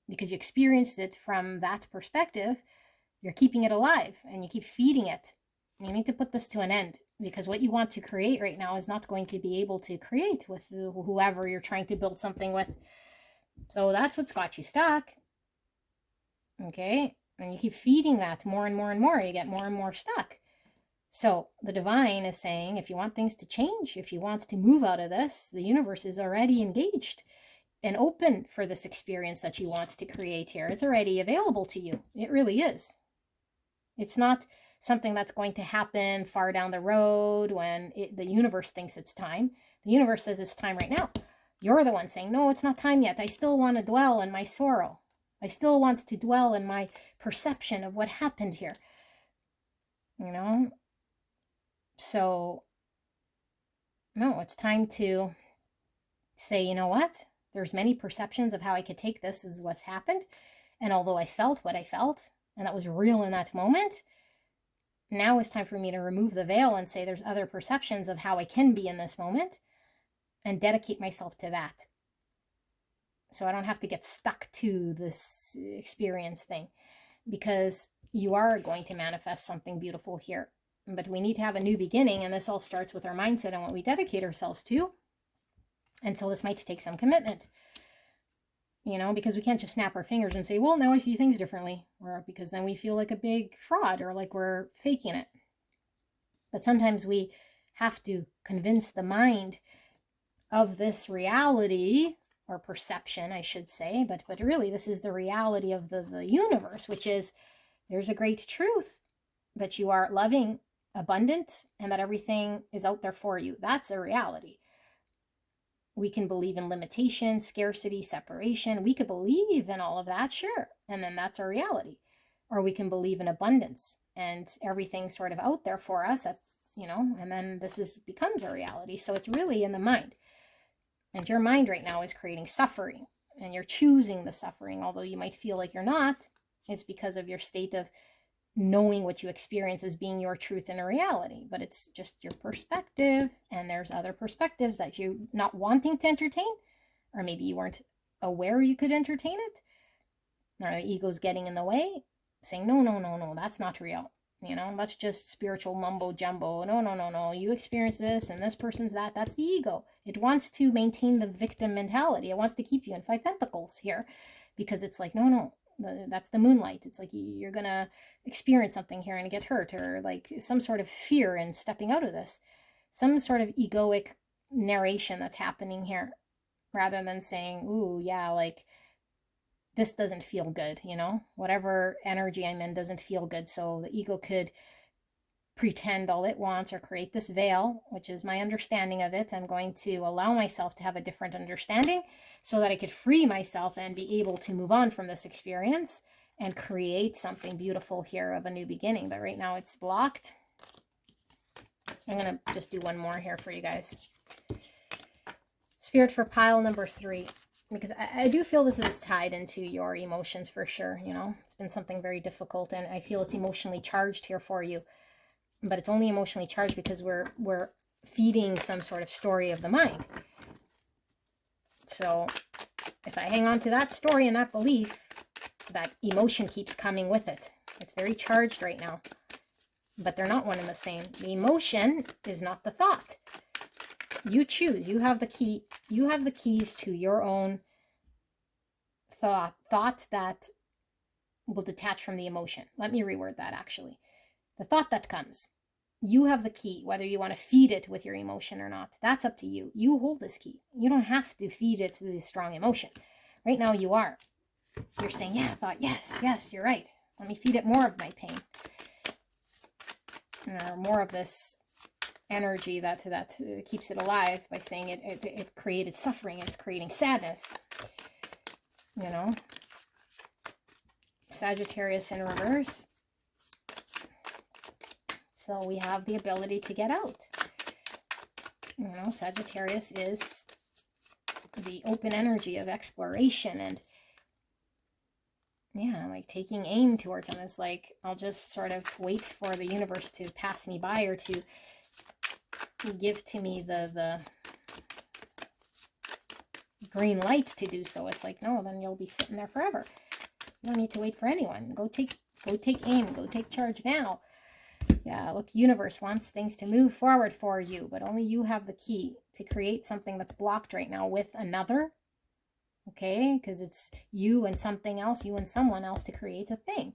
[SPEAKER 1] because you experienced it from that perspective, you're keeping it alive and you keep feeding it. You need to put this to an end, because what you want to create right now is not going to be able to create with whoever you're trying to build something with. So that's what's got you stuck. Okay? And you keep feeding that more and more and more. You get more and more stuck. So the divine is saying, if you want things to change, if you want to move out of this, the universe is already engaged and open for this experience that you want to create here. It's already available to you. It really is. It's not something that's going to happen far down the road when the universe thinks it's time. The universe says it's time right now. You're the one saying, no, it's not time yet. I still want to dwell in my sorrow. I still want to dwell in my perception of what happened here. You know? So, no, it's time to say, you know what? There's many perceptions of how I could take this as what's happened. And although I felt what I felt, and that was real in that moment, now it's time for me to remove the veil and say there's other perceptions of how I can be in this moment and dedicate myself to that. So I don't have to get stuck to this experience thing, because you are going to manifest something beautiful here. But we need to have a new beginning, and this all starts with our mindset and what we dedicate ourselves to. And so this might take some commitment, you know, because we can't just snap our fingers and say, well, now I see things differently, or because then we feel like a big fraud or like we're faking it. But sometimes we have to convince the mind of this reality, or perception, I should say, but really this is the reality of the universe, which is there's a great truth that you are loving, abundant, and that everything is out there for you. That's a reality. We can believe in limitation, scarcity, separation. We could believe in all of that, sure. And then that's our reality. Or we can believe in abundance and everything's sort of out there for us, you know, and then this becomes a reality. So it's really in the mind. And your mind right now is creating suffering, and you're choosing the suffering, although you might feel like you're not. It's because of your state of knowing what you experience as being your truth in a reality, but it's just your perspective, and there's other perspectives that you're not wanting to entertain, or maybe you weren't aware you could entertain it, or the ego's getting in the way, saying, no, that's not real. You know, that's just spiritual mumbo jumbo. No, you experience this and this person's that. That's the ego. It wants to maintain the victim mentality. It wants to keep you in 5 pentacles here, because it's like, no, that's the moonlight. It's like you're going to experience something here and get hurt, or like some sort of fear in stepping out of this. Some sort of egoic narration that's happening here, rather than saying, ooh, yeah, like this doesn't feel good, you know, whatever energy I'm in doesn't feel good. So the ego could pretend all it wants or create this veil, which is my understanding of it. I'm going to allow myself to have a different understanding so that I could free myself and be able to move on from this experience and create something beautiful here of a new beginning. But right now it's blocked. I'm going to just do one more here for you guys. Spirit for pile number 3. Because I do feel this is tied into your emotions for sure. You know, it's been something very difficult, and I feel it's emotionally charged here for you. But it's only emotionally charged because we're feeding some sort of story of the mind. So if I hang on to that story and that belief, that emotion keeps coming with it. It's very charged right now. But they're not one and the same. The emotion is not the thought. You choose. You have the key. You have the keys to your own thought that will detach from the emotion. Let me reword that actually. The thought that comes. You have the key, whether you want to feed it with your emotion or not. That's up to you. You hold this key. You don't have to feed it to the strong emotion. Right now you are. You're saying, yeah, thought, yes, you're right. Let me feed it more of my pain. Or more of this energy that keeps it alive by saying it created suffering. It's creating sadness. You know? Sagittarius in reverse. So we have the ability to get out. You know, Sagittarius is the open energy of exploration and, yeah, like taking aim towards them. It's like, I'll just sort of wait for the universe to pass me by or to give to me the green light to do so. It's like, no, then you'll be sitting there forever. You don't need to wait for anyone. Go take aim. Go take charge now. Yeah, look, universe wants things to move forward for you, but only you have the key to create something that's blocked right now with another. Okay, because it's you and something else, you and someone else to create a thing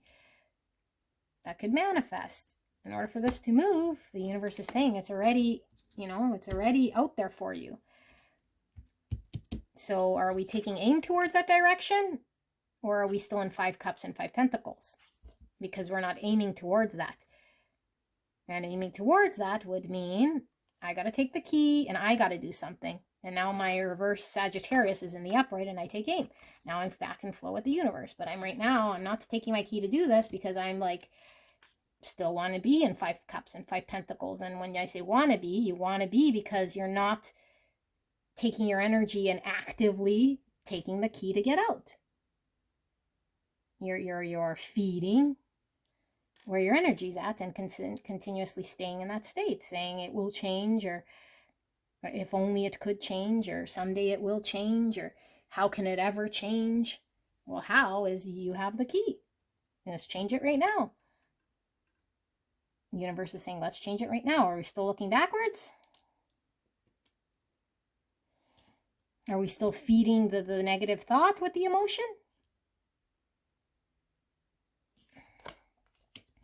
[SPEAKER 1] that could manifest. In order for this to move, the universe is saying it's already, you know, it's already out there for you. So are we taking aim towards that direction? Or are we still in 5 cups and 5 pentacles? Because we're not aiming towards that. And aiming towards that would mean I got to take the key and I got to do something. And now my reverse Sagittarius is in the upright and I take aim. Now I'm back in flow with the universe. But I'm not taking my key to do this because I'm like, still want to be in 5 cups and 5 pentacles. And when I say want to be, you want to be because you're not taking your energy and actively taking the key to get out. You're feeding where your energy's at and continuously staying in that state, saying it will change, or if only it could change, or someday it will change, or how can it ever change? Well, how is you have the key. Let's change it right now. The universe is saying, let's change it right now. Are we still looking backwards? Are we still feeding the negative thought with the emotion?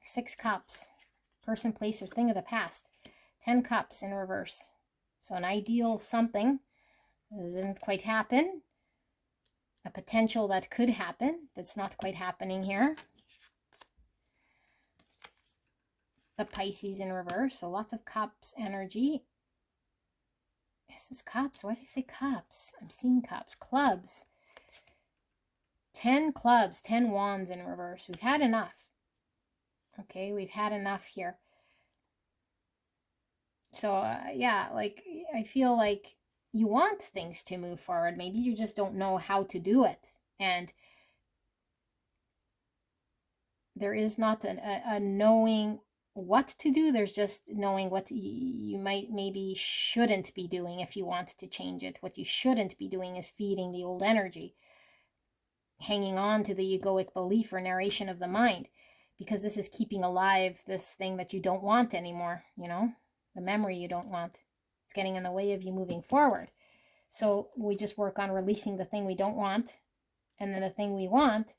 [SPEAKER 1] 6 cups, person, place, or thing of the past. 10 cups in reverse. So an ideal something doesn't quite happen. A potential that could happen that's not quite happening here. The Pisces in reverse. So lots of cups energy. This is cups. Why did I say cups? I'm seeing cups. Clubs. 10 clubs, 10 wands in reverse. We've had enough. Okay, we've had enough here. So, yeah, like, I feel like you want things to move forward. Maybe you just don't know how to do it. And there is not a knowing what to do. There's just knowing what you maybe shouldn't be doing if you want to change it. What you shouldn't be doing is feeding the old energy, hanging on to the egoic belief or narration of the mind, because this is keeping alive this thing that you don't want anymore, you know, the memory you don't want. It's getting in the way of you moving forward. So we just work on releasing the thing we don't want, and then the thing we want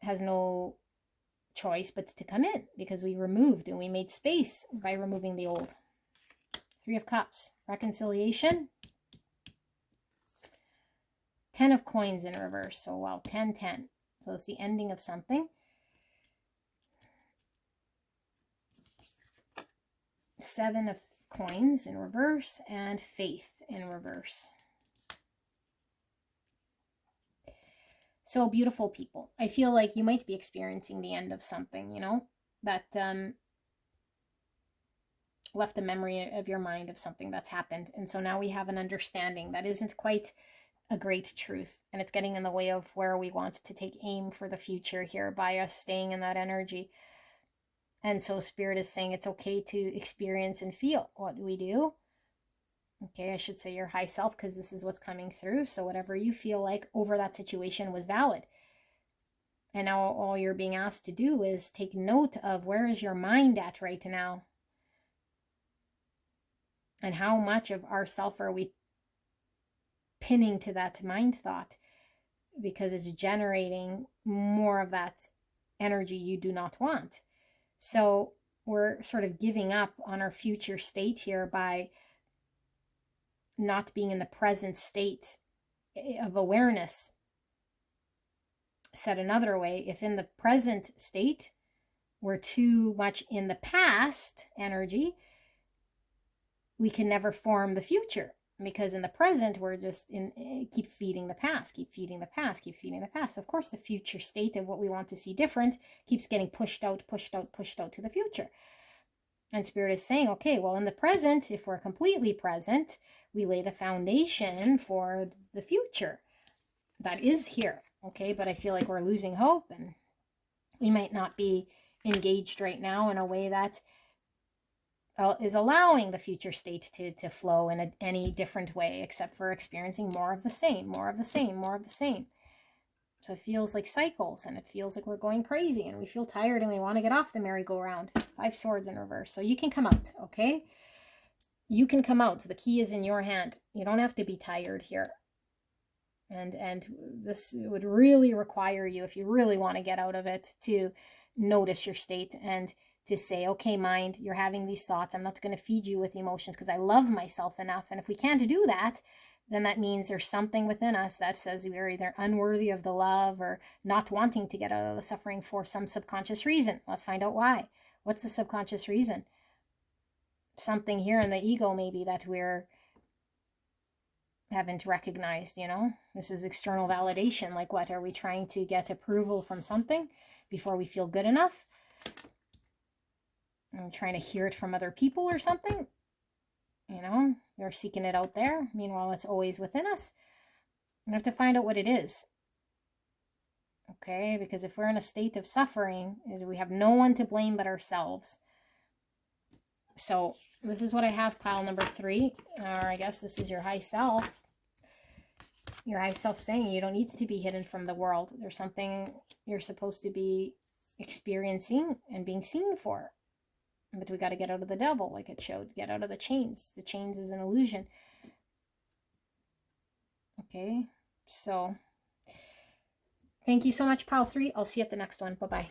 [SPEAKER 1] has no choice but to come in, because we removed and we made space by removing the old. 3 of Cups, reconciliation. 10 of Coins in reverse. So wow, 10, 10. So it's the ending of something. Seven of Coins in reverse and Faith in reverse. So beautiful, people. I feel like you might be experiencing the end of something, you know, that left a memory of your mind of something that's happened. And so now we have an understanding that isn't quite a great truth, and it's getting in the way of where we want to take aim for the future here by us staying in that energy. And so Spirit is saying it's okay to experience and feel what we do. Okay, I should say your high self, because this is what's coming through. So whatever you feel like over that situation was valid. And now all you're being asked to do is take note of where is your mind at right now? And how much of our self are we pinning to that mind thought? Because it's generating more of that energy you do not want. So we're sort of giving up on our future state here by not being in the present state of awareness. Said another way, if in the present state we're too much in the past energy, we can never form the future, because in the present we're just keep feeding the past, keep feeding the past, keep feeding the past. Of course, the future state of what we want to see different keeps getting pushed out to the future. And Spirit is saying, okay, well, in the present, if we're completely present, we lay the foundation for the future that is here. Okay, but I feel like we're losing hope, and we might not be engaged right now in a way that is allowing the future state to flow in any different way, except for experiencing more of the same, more of the same, more of the same. So it feels like cycles, and it feels like we're going crazy, and we feel tired, and we want to get off the merry-go-round. 5 Swords in reverse. So you can come out, okay? You can come out. The key is in your hand. You don't have to be tired here. And this would really require you, if you really want to get out of it, to notice your state and to say, okay, mind, you're having these thoughts. I'm not going to feed you with emotions because I love myself enough. And if we can't do that, then that means there's something within us that says we're either unworthy of the love or not wanting to get out of the suffering for some subconscious reason. Let's find out why. What's the subconscious reason? Something here in the ego maybe that we're haven't recognized, you know? This is external validation. Like, what? Are we trying to get approval from something before we feel good enough? I'm trying to hear it from other people or something. You know, you're seeking it out there. Meanwhile, it's always within us. We have to find out what it is. Okay, because if we're in a state of suffering, we have no one to blame but ourselves. So this is what I have, pile number 3. Or I guess this is your high self. Your high self saying you don't need to be hidden from the world. There's something you're supposed to be experiencing and being seen for. But we got to get out of the devil, like it showed. Get out of the chains. The chains is an illusion. Okay, so thank you so much, pile 3. I'll see you at the next one. Bye-bye.